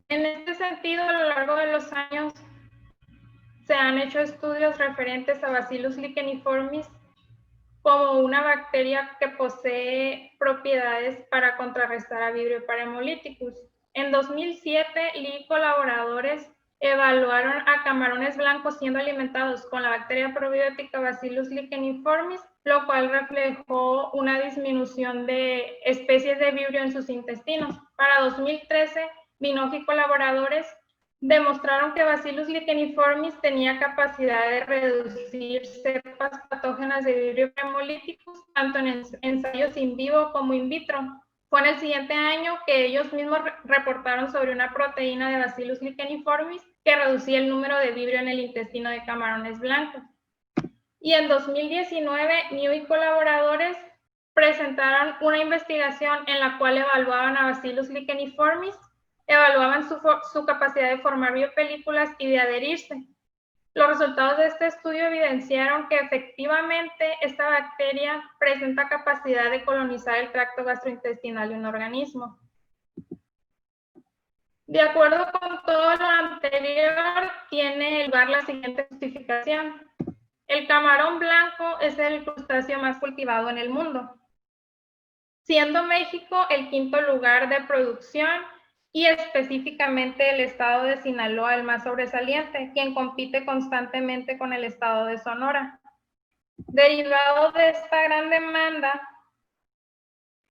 En este sentido, a lo largo de los años, se han hecho estudios referentes a Bacillus licheniformis como una bacteria que posee propiedades para contrarrestar a Vibrio parahemolyticus. En 2007, Lee y colaboradores evaluaron a camarones blancos siendo alimentados con la bacteria probiótica Bacillus licheniformis, lo cual reflejó una disminución de especies de Vibrio en sus intestinos. Para 2013, Minogue y colaboradores demostraron que Bacillus licheniformis tenía capacidad de reducir cepas patógenas de Vibrio parahemolyticus tanto en ensayos in vivo como in vitro. Fue en el siguiente año que ellos mismos reportaron sobre una proteína de Bacillus licheniformis que reducía el número de Vibrio en el intestino de camarones blancos. Y en 2019, New y colaboradores presentaron una investigación en la cual evaluaban a Bacillus licheniformis, evaluaban su capacidad de formar biopelículas y de adherirse. Los resultados de este estudio evidenciaron que efectivamente esta bacteria presenta capacidad de colonizar el tracto gastrointestinal de un organismo. De acuerdo con todo lo anterior, tiene lugar la siguiente justificación. El camarón blanco es el crustáceo más cultivado en el mundo, siendo México el quinto lugar de producción y específicamente el estado de Sinaloa el más sobresaliente, quien compite constantemente con el estado de Sonora. Derivado de esta gran demanda,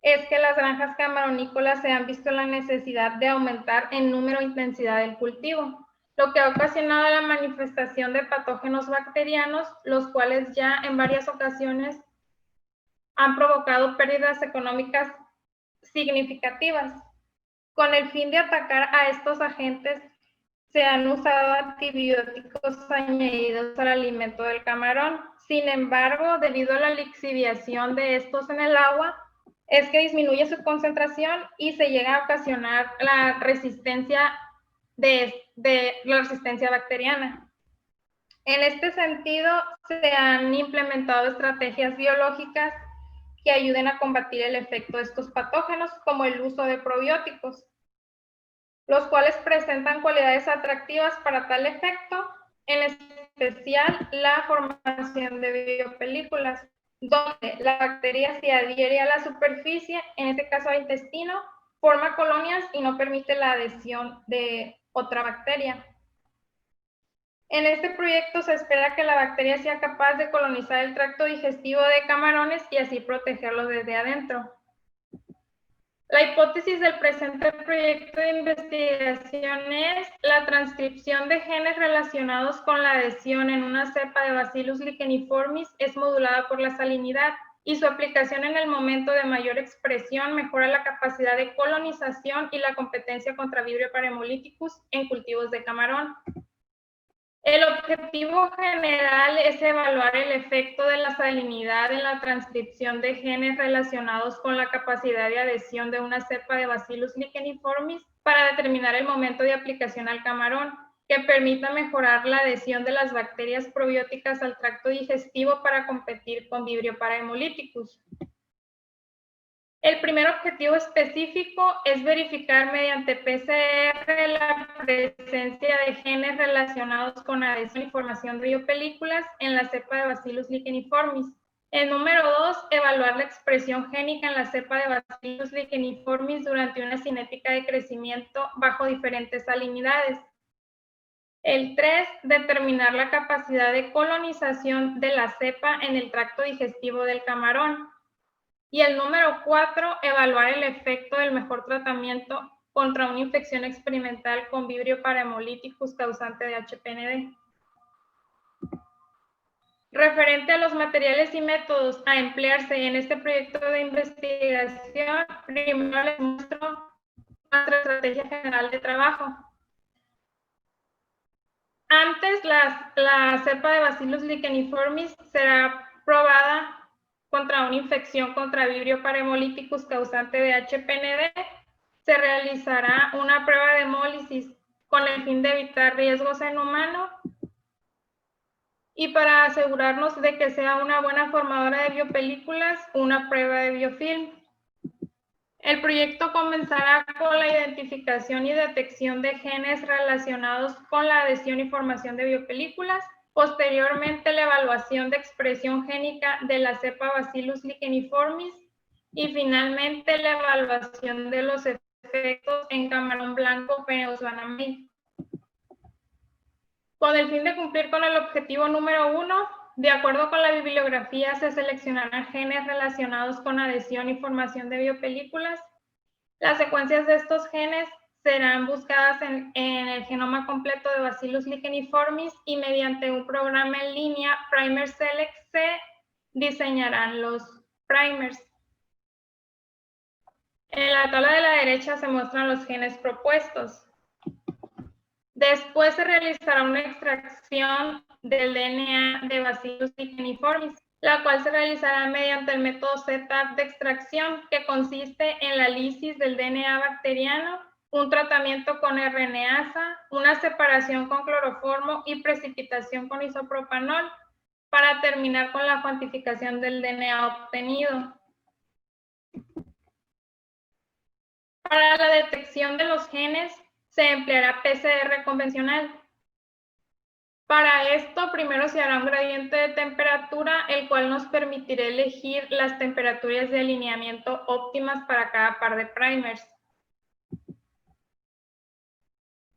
es que las granjas camaronícolas se han visto la necesidad de aumentar en número e intensidad del cultivo, lo que ha ocasionado la manifestación de patógenos bacterianos, los cuales ya en varias ocasiones han provocado pérdidas económicas significativas. Con el fin de atacar a estos agentes, se han usado antibióticos añadidos al alimento del camarón. Sin embargo, debido a la lixiviación de estos en el agua, es que disminuye su concentración y se llega a ocasionar la resistencia la resistencia bacteriana. En este sentido, se han implementado estrategias biológicas que ayuden a combatir el efecto de estos patógenos, como el uso de probióticos, los cuales presentan cualidades atractivas para tal efecto, en especial la formación de biopelículas, donde la bacteria se adhiere a la superficie, en este caso al intestino, forma colonias y no permite la adhesión de otra bacteria. En este proyecto se espera que la bacteria sea capaz de colonizar el tracto digestivo de camarones y así protegerlos desde adentro. La hipótesis del presente proyecto de investigación es la transcripción de genes relacionados con la adhesión en una cepa de Bacillus licheniformis es modulada por la salinidad y su aplicación en el momento de mayor expresión mejora la capacidad de colonización y la competencia contra Vibrio parhemolyticus en cultivos de camarón. El objetivo general es evaluar el efecto de la salinidad en la transcripción de genes relacionados con la capacidad de adhesión de una cepa de Bacillus licheniformis para determinar el momento de aplicación al camarón, que permita mejorar la adhesión de las bacterias probióticas al tracto digestivo para competir con Vibrio parhemolyticus. El primer objetivo específico es verificar mediante PCR la presencia de genes relacionados con adhesión y formación de biopelículas en la cepa de Bacillus licheniformis. El número 2, evaluar la expresión génica en la cepa de Bacillus licheniformis durante una cinética de crecimiento bajo diferentes salinidades. El 3, determinar la capacidad de colonización de la cepa en el tracto digestivo del camarón. Y el número 4, evaluar el efecto del mejor tratamiento contra una infección experimental con Vibrio parhemolyticus causante de HPND. Referente a los materiales y métodos a emplearse en este proyecto de investigación, primero les muestro nuestra estrategia general de trabajo. Antes, la cepa de Bacillus licheniformis será probada contra una infección contra Vibrio parhemolyticus causante de HPND, se realizará una prueba de hemólisis con el fin de evitar riesgos en humano y para asegurarnos de que sea una buena formadora de biopelículas, una prueba de biofilm. El proyecto comenzará con la identificación y detección de genes relacionados con la adhesión y formación de biopelículas. Posteriormente, la evaluación de expresión génica de la cepa Bacillus licheniformis y finalmente la evaluación de los efectos en camarón blanco Peneus-Banamey. Con el fin de cumplir con el objetivo número 1, de acuerdo con la bibliografía, se seleccionarán genes relacionados con adhesión y formación de biopelículas. Las secuencias de estos genes serán buscadas en el genoma completo de Bacillus licheniformis y mediante un programa en línea, Primer Select, se diseñarán los primers. En la tabla de la derecha se muestran los genes propuestos. Después se realizará una extracción del DNA de Bacillus licheniformis la cual se realizará mediante el método ZAP de extracción, que consiste en la lisis del DNA bacteriano, un tratamiento con RNasa, una separación con cloroformo y precipitación con isopropanol, para terminar con la cuantificación del DNA obtenido. Para la detección de los genes se empleará PCR convencional. Para esto, primero se hará un gradiente de temperatura, el cual nos permitirá elegir las temperaturas de alineamiento óptimas para cada par de primers.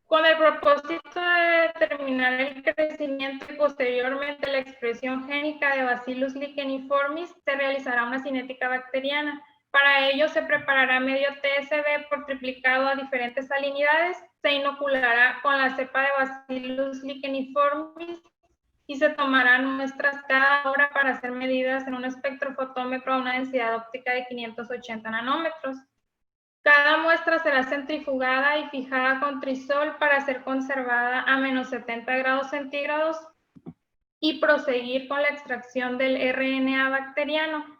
Con el propósito de determinar el crecimiento y posteriormente la expresión génica de Bacillus licheniformis, se realizará una cinética bacteriana. Para ello se preparará medio TSB por triplicado a diferentes salinidades, se inoculará con la cepa de Bacillus licheniformis y se tomarán muestras cada hora para ser medidas en un espectrofotómetro a una densidad óptica de 580 nanómetros. Cada muestra será centrifugada y fijada con trisol para ser conservada a menos 70 grados centígrados y proseguir con la extracción del RNA bacteriano.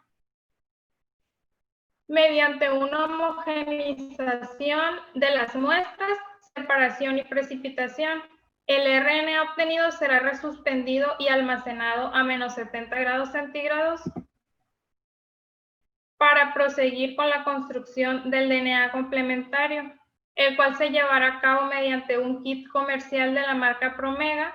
Mediante una homogeneización de las muestras, separación y precipitación, el RNA obtenido será resuspendido y almacenado a menos 70 grados centígrados para proseguir con la construcción del DNA complementario, el cual se llevará a cabo mediante un kit comercial de la marca Promega,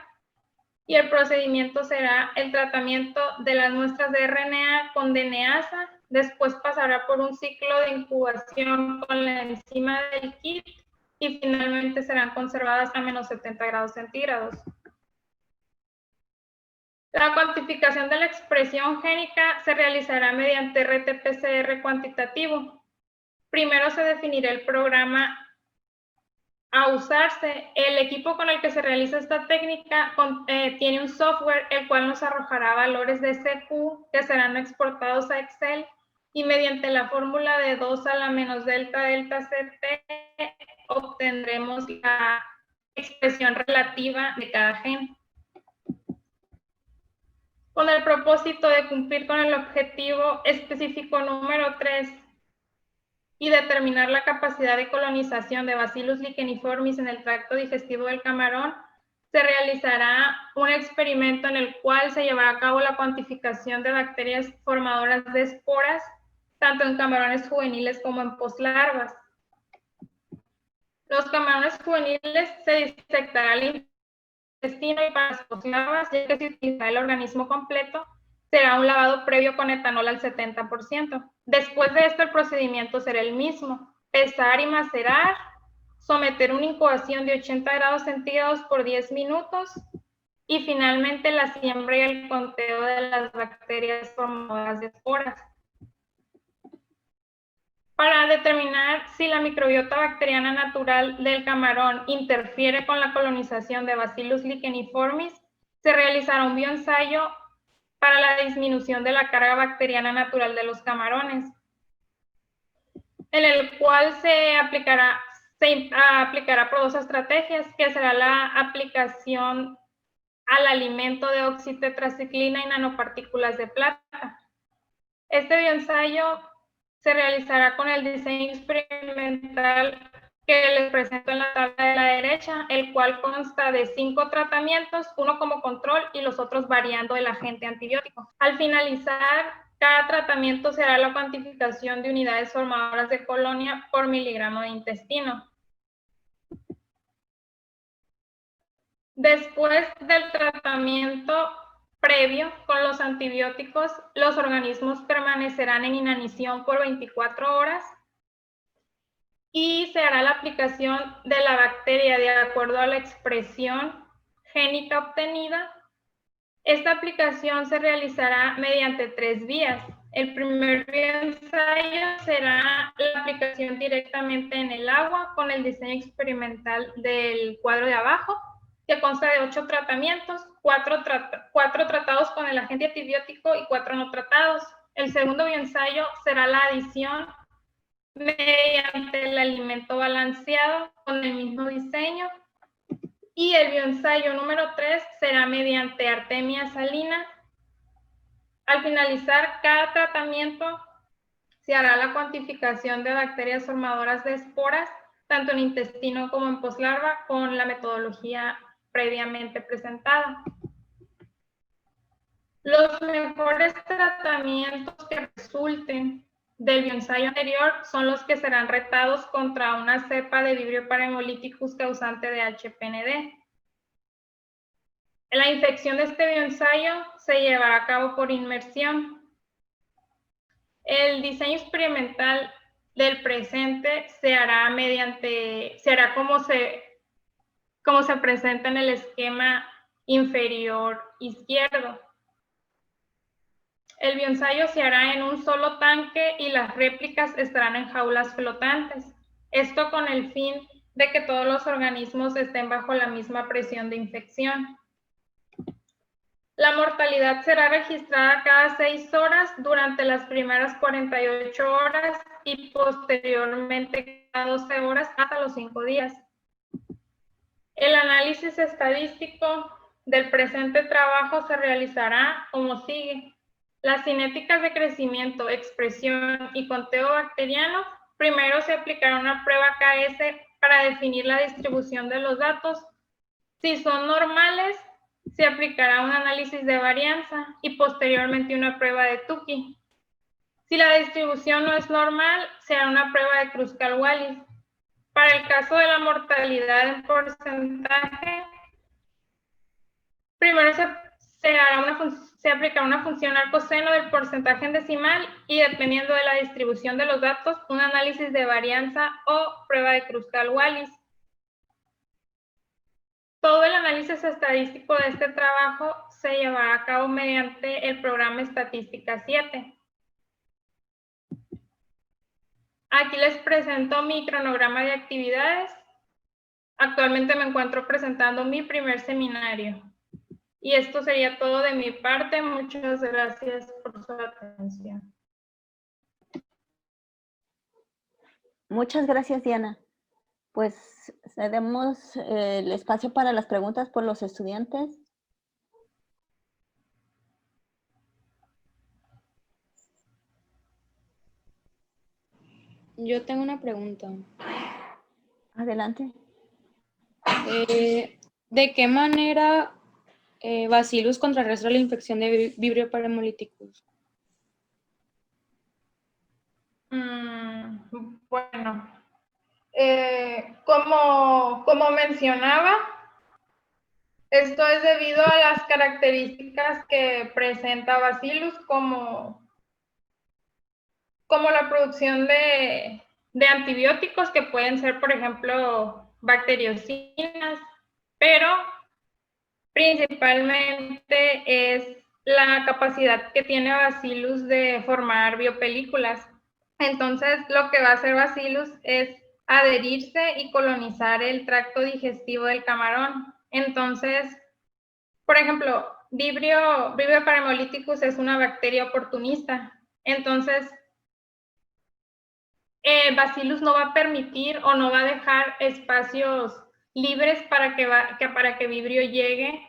y el procedimiento será el tratamiento de las muestras de RNA con DNasa, después pasará por un ciclo de incubación con la enzima del kit y finalmente serán conservadas a menos 70 grados centígrados. La cuantificación de la expresión génica se realizará mediante RT-PCR cuantitativo. Primero se definirá el programa a usarse. El equipo con el que se realiza esta técnica tiene un software el cual nos arrojará valores de SQ que serán exportados a Excel, y mediante la fórmula de 2 a la menos delta delta CT obtendremos la expresión relativa de cada gen. Con el propósito de cumplir con el objetivo específico número 3 y determinar la capacidad de colonización de Bacillus licheniformis en el tracto digestivo del camarón, se realizará un experimento en el cual se llevará a cabo la cuantificación de bacterias formadoras de esporas, tanto en camarones juveniles como en poslarvas. Los camarones juveniles se disectará el intestino, y para las poslarvas, ya que se utilizará el organismo completo, será un lavado previo con etanol al 70%. Después de esto, el procedimiento será el mismo: pesar y macerar, someter una incubación de 80 grados centígrados por 10 minutos y finalmente la siembra y el conteo de las bacterias formadoras de esporas. Para determinar si la microbiota bacteriana natural del camarón interfiere con la colonización de Bacillus licheniformis, se realizará un bioensayo para la disminución de la carga bacteriana natural de los camarones, en el cual se aplicará por dos estrategias, que será la aplicación al alimento de oxitetraciclina y nanopartículas de plata. Este bioensayo se realizará con el diseño experimental que les presento en la tabla de la derecha, el cual consta de 5 tratamientos, uno como control y los otros variando el agente antibiótico. Al finalizar cada tratamiento se hará la cuantificación de unidades formadoras de colonia por miligramo de intestino. Después del tratamiento previo con los antibióticos, los organismos permanecerán en inanición por 24 horas y se hará la aplicación de la bacteria de acuerdo a la expresión génica obtenida. Esta aplicación se realizará mediante 3 vías. El primer ensayo será la aplicación directamente en el agua con el diseño experimental del cuadro de abajo, que consta de 8 tratamientos, 4 tratados con el agente antibiótico y 4 no tratados. El segundo bioensayo será la adición mediante el alimento balanceado con el mismo diseño. Y el bioensayo número 3 será mediante artemia salina Al finalizar cada tratamiento, se hará la cuantificación de bacterias formadoras de esporas, tanto en intestino como en poslarva, con la metodología previamente presentada. Los mejores tratamientos que resulten del bioensayo anterior son los que serán retados contra una cepa de Vibrio parahemolyticus causante de HPND. La infección de este bioensayo se llevará a cabo por inmersión. El diseño experimental del presente se hará como se presenta en el esquema inferior izquierdo. El bioensayo se hará en un solo tanque y las réplicas estarán en jaulas flotantes. Esto con el fin de que todos los organismos estén bajo la misma presión de infección. La mortalidad será registrada cada 6 horas durante las primeras 48 horas y posteriormente cada 12 horas hasta los 5 días. El análisis estadístico del presente trabajo se realizará como sigue. Las cinéticas de crecimiento, expresión y conteo bacteriano, primero se aplicará una prueba KS para definir la distribución de los datos. Si son normales, se aplicará un análisis de varianza y posteriormente una prueba de Tukey. Si la distribución no es normal, se hará una prueba de Kruskal-Wallis. Para el caso de la mortalidad en porcentaje, primero se aplicará una función al coseno del porcentaje en decimal y dependiendo de la distribución de los datos, un análisis de varianza o prueba de Kruskal-Wallis. Todo el análisis estadístico de este trabajo se llevará a cabo mediante el programa Estadística 7. Aquí les presento mi cronograma de actividades. Actualmente me encuentro presentando mi primer seminario. Y esto sería todo de mi parte. Muchas gracias por su atención. Muchas gracias, Diana. Pues cedemos el espacio para las preguntas por los estudiantes. Yo tengo una pregunta. Adelante. ¿De qué manera Bacillus contrarresta la infección de Vibrio parahemolyticus? Bueno, como mencionaba, esto es debido a las características que presenta Bacillus como la producción de antibióticos que pueden ser, por ejemplo, bacteriocinas, pero principalmente es la capacidad que tiene Bacillus de formar biopelículas. Entonces, lo que va a hacer Bacillus es adherirse y colonizar el tracto digestivo del camarón. Entonces, por ejemplo, Vibrio parahemolyticus es una bacteria oportunista. Entonces, Bacillus no va a permitir o no va a dejar espacios libres para que Vibrio llegue,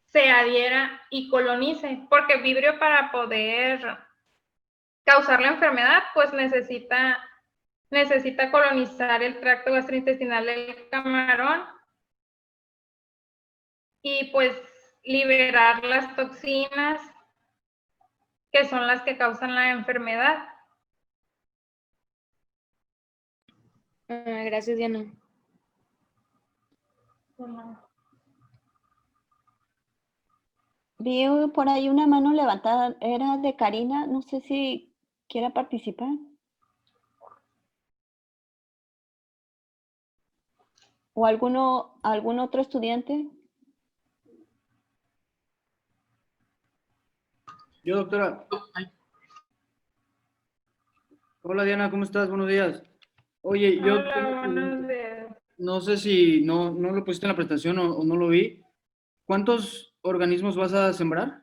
se adhiera y colonice, porque Vibrio, para poder causar la enfermedad, pues necesita colonizar el tracto gastrointestinal del camarón y pues liberar las toxinas que son las que causan la enfermedad. Gracias, Diana. Vi por ahí una mano levantada, era de Karina, no sé si quiera participar. ¿O algún otro estudiante? Yo, doctora. Hola, Diana, ¿cómo estás? Buenos días. Oye, yo no sé si no lo pusiste en la presentación o no lo vi. ¿Cuántos organismos vas a sembrar?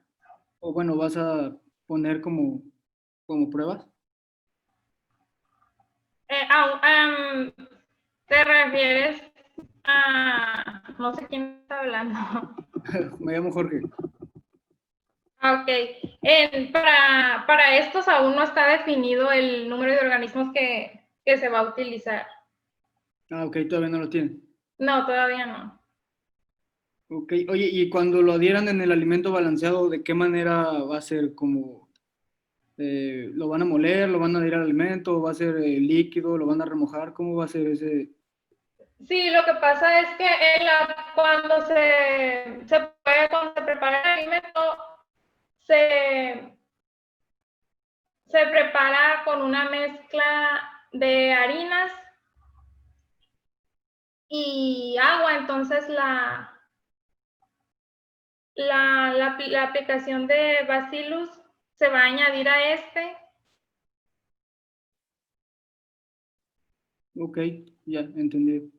O bueno, vas a poner como pruebas. ¿Te refieres a... no sé quién está hablando? Me llamo Jorge. Ok. Para estos aún no está definido el número de organismos que se va a utilizar. Ah, ok, todavía no lo tienen. No, todavía no. Ok, oye, y cuando lo adhieran en el alimento balanceado, ¿de qué manera va a ser? ¿Como lo van a moler, lo van a adherir al alimento, va a ser líquido, lo van a remojar? ¿Cómo va a ser ese? Sí, lo que pasa es que cuando cuando se prepara el alimento, se prepara con una mezcla de harinas y agua. Entonces la aplicación de Bacillus se va a añadir a este. Ok, ya, entendí.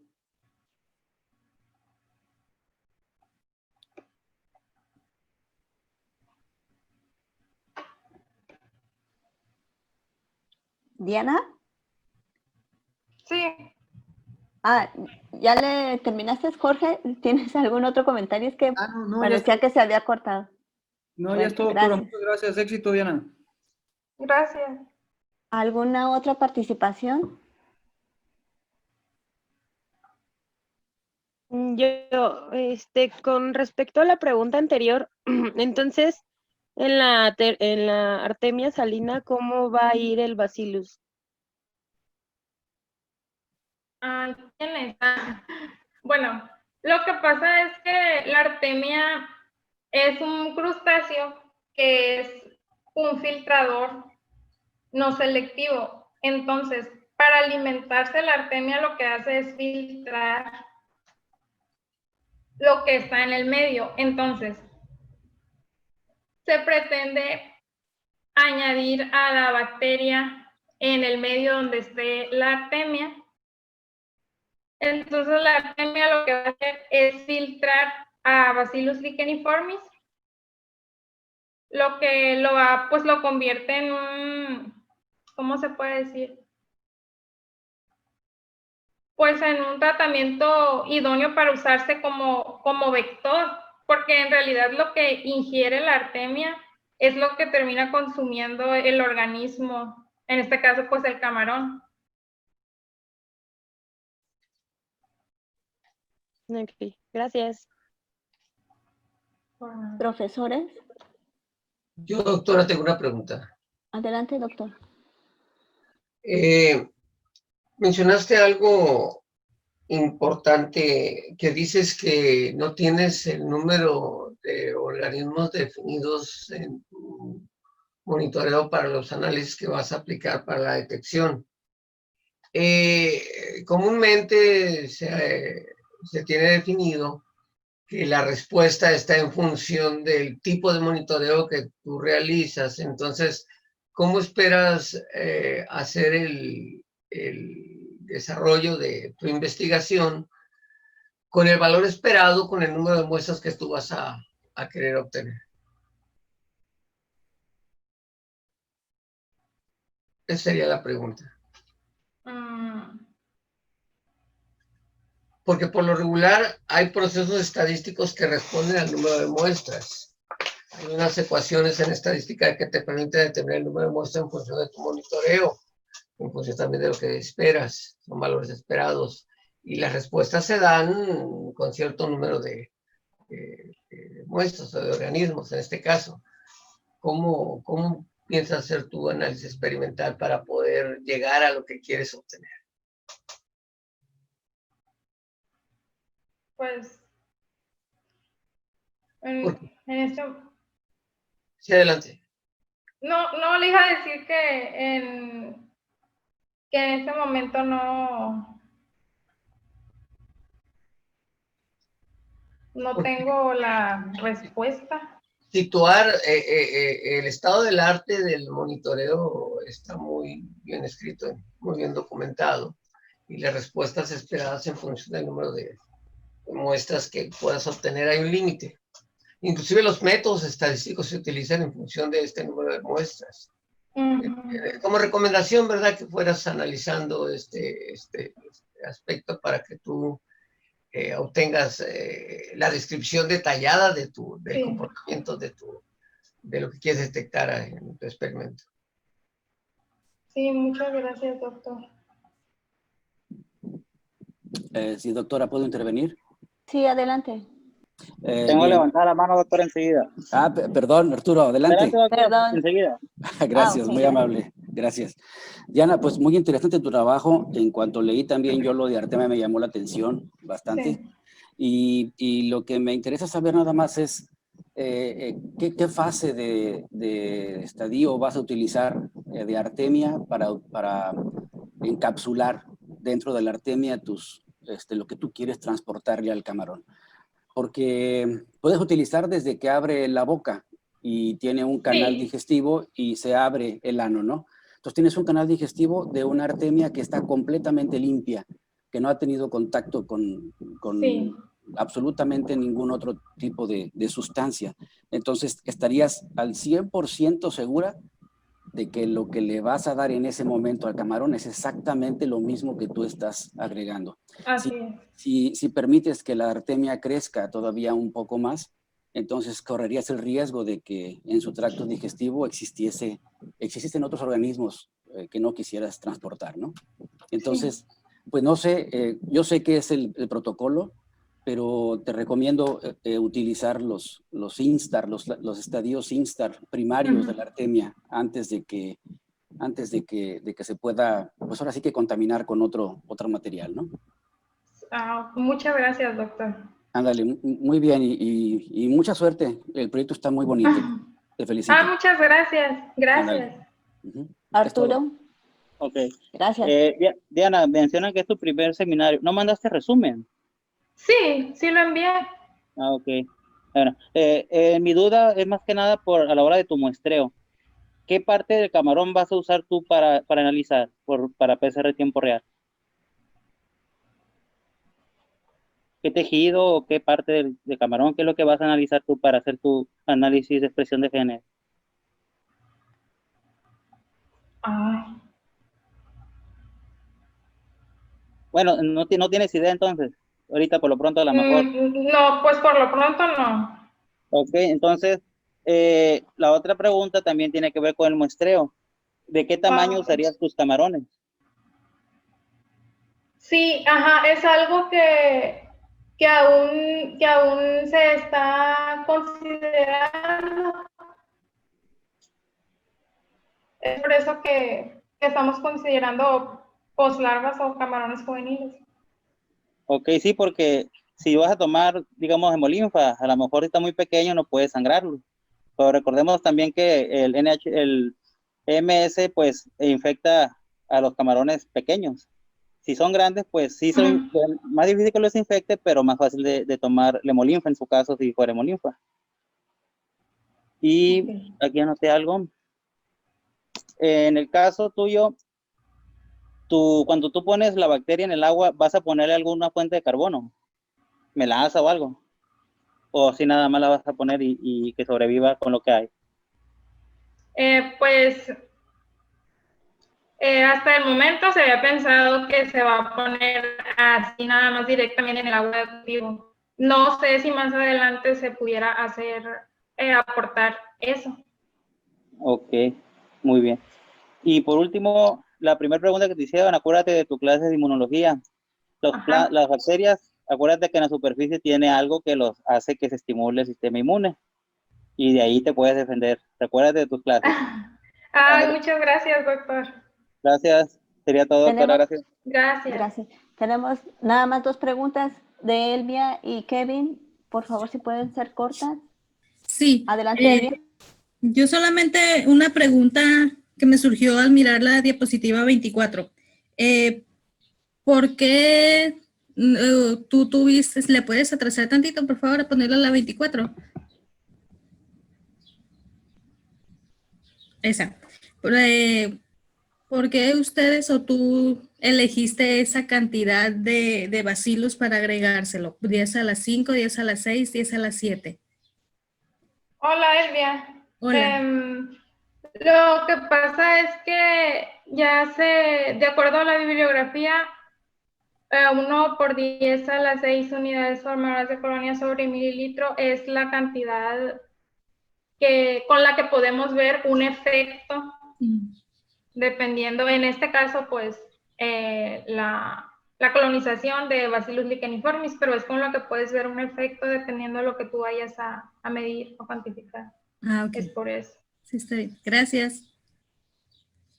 Diana. Sí. Ah, ¿ya le terminaste, Jorge? ¿Tienes algún otro comentario? Es que no, parecía que se había cortado. No, Bueno, ya es todo, doctora. gracias. Muchas gracias. Éxito, Diana. Gracias. ¿Alguna otra participación? Con respecto a la pregunta anterior, entonces, en la artemia salina, ¿cómo va a ir el bacillus? Ay, ¿quién está? Bueno, lo que pasa es que la artemia es un crustáceo que es un filtrador no selectivo. Entonces, para alimentarse la artemia lo que hace es filtrar lo que está en el medio. Entonces, se pretende añadir a la bacteria en el medio donde esté la artemia. Entonces, la artemia lo que va a hacer es filtrar a Bacillus licheniformis, lo que lo convierte en un, ¿cómo se puede decir? Pues en un tratamiento idóneo para usarse como vector, porque en realidad lo que ingiere la artemia es lo que termina consumiendo el organismo, en este caso pues el camarón. Ok, gracias. ¿Profesores? Yo, doctora, tengo una pregunta. Adelante, doctor. Mencionaste algo importante, que dices que no tienes el número de organismos definidos en tu monitoreo para los análisis que vas a aplicar para la detección. Comúnmente se tiene definido que la respuesta está en función del tipo de monitoreo que tú realizas. Entonces, ¿cómo esperas hacer el desarrollo de tu investigación con el valor esperado, con el número de muestras que tú vas a querer obtener? Esa sería la pregunta. Porque por lo regular hay procesos estadísticos que responden al número de muestras. Hay unas ecuaciones en estadística que te permiten determinar el número de muestras en función de tu monitoreo, en función también de lo que esperas, son valores esperados. Y las respuestas se dan con cierto número de muestras o de organismos, en este caso. ¿Cómo piensas hacer tu análisis experimental para poder llegar a lo que quieres obtener? Pues, en este... Sí, adelante. No, le iba a decir que en este momento no tengo la respuesta. Situar el estado del arte del monitoreo está muy bien escrito, muy bien documentado, y las respuestas esperadas en función del número de muestras que puedas obtener hay un límite. Inclusive los métodos estadísticos se utilizan en función de este número de muestras. Como recomendación, ¿verdad? Que fueras analizando este aspecto para que tú obtengas la descripción detallada del comportamiento de de lo que quieres detectar en tu experimento. Sí, muchas gracias, doctor. Sí, doctora, ¿puedo intervenir? Sí, adelante. Tengo Bien. levantada la mano, doctor, enseguida. Perdón, Arturo, adelante. Adelante, doctor, Perdón. enseguida. Gracias, ok. muy amable. Gracias. Diana, pues muy interesante tu trabajo. En cuanto leí también yo lo de Artemia me llamó la atención bastante. Sí. Y lo que me interesa saber nada más es ¿qué fase de estadio vas a utilizar de Artemia para encapsular dentro de la Artemia lo que tú quieres transportarle al camarón? Porque puedes utilizar desde que abre la boca y tiene un canal digestivo y se abre el ano, ¿no? Entonces tienes un canal digestivo de una artemia que está completamente limpia, que no ha tenido contacto con absolutamente ningún otro tipo de sustancia. Entonces estarías al 100% segura de que lo que le vas a dar en ese momento al camarón es exactamente lo mismo que tú estás agregando. Así es. Si permites que la artemia crezca todavía un poco más, entonces correrías el riesgo de que en su tracto digestivo existen otros organismos que no quisieras transportar, ¿no? Entonces, pues no sé, yo sé que es el protocolo, pero te recomiendo utilizar los instar, los estadios instar primarios de la artemia antes de que se pueda, pues ahora sí que contaminar con otro material, ¿no? Muchas gracias, doctor. Ándale, muy bien y mucha suerte. El proyecto está muy bonito. Te felicito. Muchas gracias. Gracias. Arturo. Ok. Gracias. Diana, mencionan que es tu primer seminario. ¿No mandaste resumen? Sí, sí lo envié. Ok. Bueno, mi duda es más que nada a la hora de tu muestreo. ¿Qué parte del camarón vas a usar tú para analizar, para PCR tiempo real? ¿Qué tejido o qué parte del camarón? ¿Qué es lo que vas a analizar tú para hacer tu análisis de expresión de genes? Bueno, no tienes idea entonces. Ahorita por lo pronto a lo mejor. No, pues por lo pronto no. Ok, entonces la otra pregunta también tiene que ver con el muestreo. ¿De qué tamaño usarías tus camarones? Sí, es algo que aún se está considerando. Es por eso que estamos considerando poslarvas o camarones juveniles. Ok, sí, porque si vas a tomar, digamos, hemolinfa, a lo mejor está muy pequeño, no puedes sangrarlo. Pero recordemos también que el EMS, pues, infecta a los camarones pequeños. Si son grandes, pues sí, son más difícil que los infecte, pero más fácil de tomar la hemolinfa en su caso, si fuera hemolinfa. Y aquí anoté algo. En el caso tuyo, cuando tú pones la bacteria en el agua, ¿vas a ponerle alguna fuente de carbono? ¿Melaza o algo? ¿O si nada más la vas a poner y que sobreviva con lo que hay? Hasta el momento se había pensado que se va a poner así nada más directamente en el agua de cultivo. No sé si más adelante se pudiera aportar eso. Ok, muy bien. Y por último, la primera pregunta que te hicieron, acuérdate de tu clase de inmunología. Las bacterias, acuérdate que en la superficie tiene algo que los hace que se estimule el sistema inmune. Y de ahí te puedes defender. Recuérdate de tus clases. Muchas gracias, doctor. Gracias. Sería todo, doctora. Gracias. Gracias. Tenemos nada más 2 preguntas de Elvia y Kevin. Por favor, si pueden ser cortas. Sí. Adelante, Elvia. Yo solamente una pregunta que me surgió al mirar la diapositiva 24. ¿Por qué tú tuviste, le puedes atrasar tantito, por favor, a ponerla a la 24? Esa. ¿Por qué ustedes o tú elegiste esa cantidad de bacilos para agregárselo? 10 a las 5, 10 a las 6, 10 a las 7. Hola, Elvia. Hola. Lo que pasa es que de acuerdo a la bibliografía, 1 por 10 a las 6 unidades formadoras de colonia sobre mililitro es la cantidad con la que podemos ver un efecto, dependiendo, en este caso, pues, la colonización de Bacillus licheniformis, pero es con lo que puedes ver un efecto dependiendo de lo que tú vayas a medir o cuantificar. Ah, ok. Es por eso. Sí, está bien. Gracias.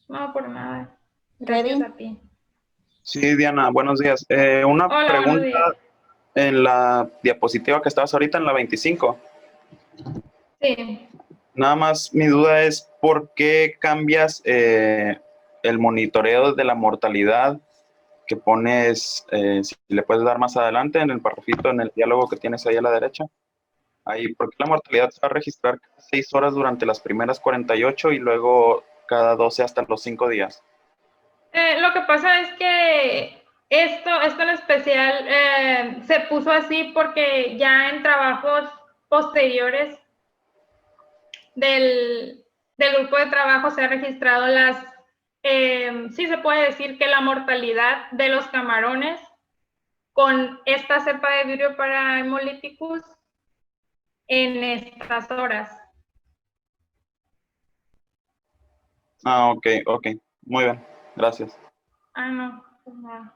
No, por nada. Gracias a ti. Sí, Diana, buenos días. Una Hola, buenos pregunta días. en la diapositiva que estabas ahorita, en la 25. Sí. Nada más mi duda es, ¿por qué cambias el monitoreo de la mortalidad que pones, si le puedes dar más adelante en el parrafito, en el diálogo que tienes ahí a la derecha? Ahí, ¿por qué la mortalidad se va a registrar cada 6 horas durante las primeras 48 y luego cada 12 hasta los 5 días? Lo que pasa es que esto en especial se puso así porque ya en trabajos posteriores del grupo de trabajo se ha registrado sí se puede decir que la mortalidad de los camarones con esta cepa de Vibrio parahemolyticus en estas horas. Ah, ok, muy bien, gracias. Ah, no, pues nada.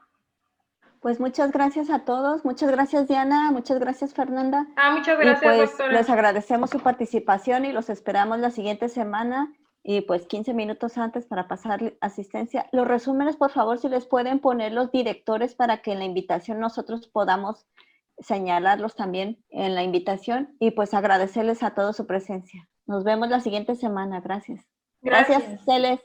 Pues muchas gracias a todos. Muchas gracias, Diana. Muchas gracias, Fernanda. Muchas gracias, y pues doctora. les agradecemos su participación y los esperamos la siguiente semana y pues 15 minutos antes para pasar asistencia. Los resúmenes, por favor, si les pueden poner los directores para que en la invitación nosotros podamos señalarlos también en la invitación y pues agradecerles a todos su presencia. Nos vemos la siguiente semana. Gracias. Gracias, Celes.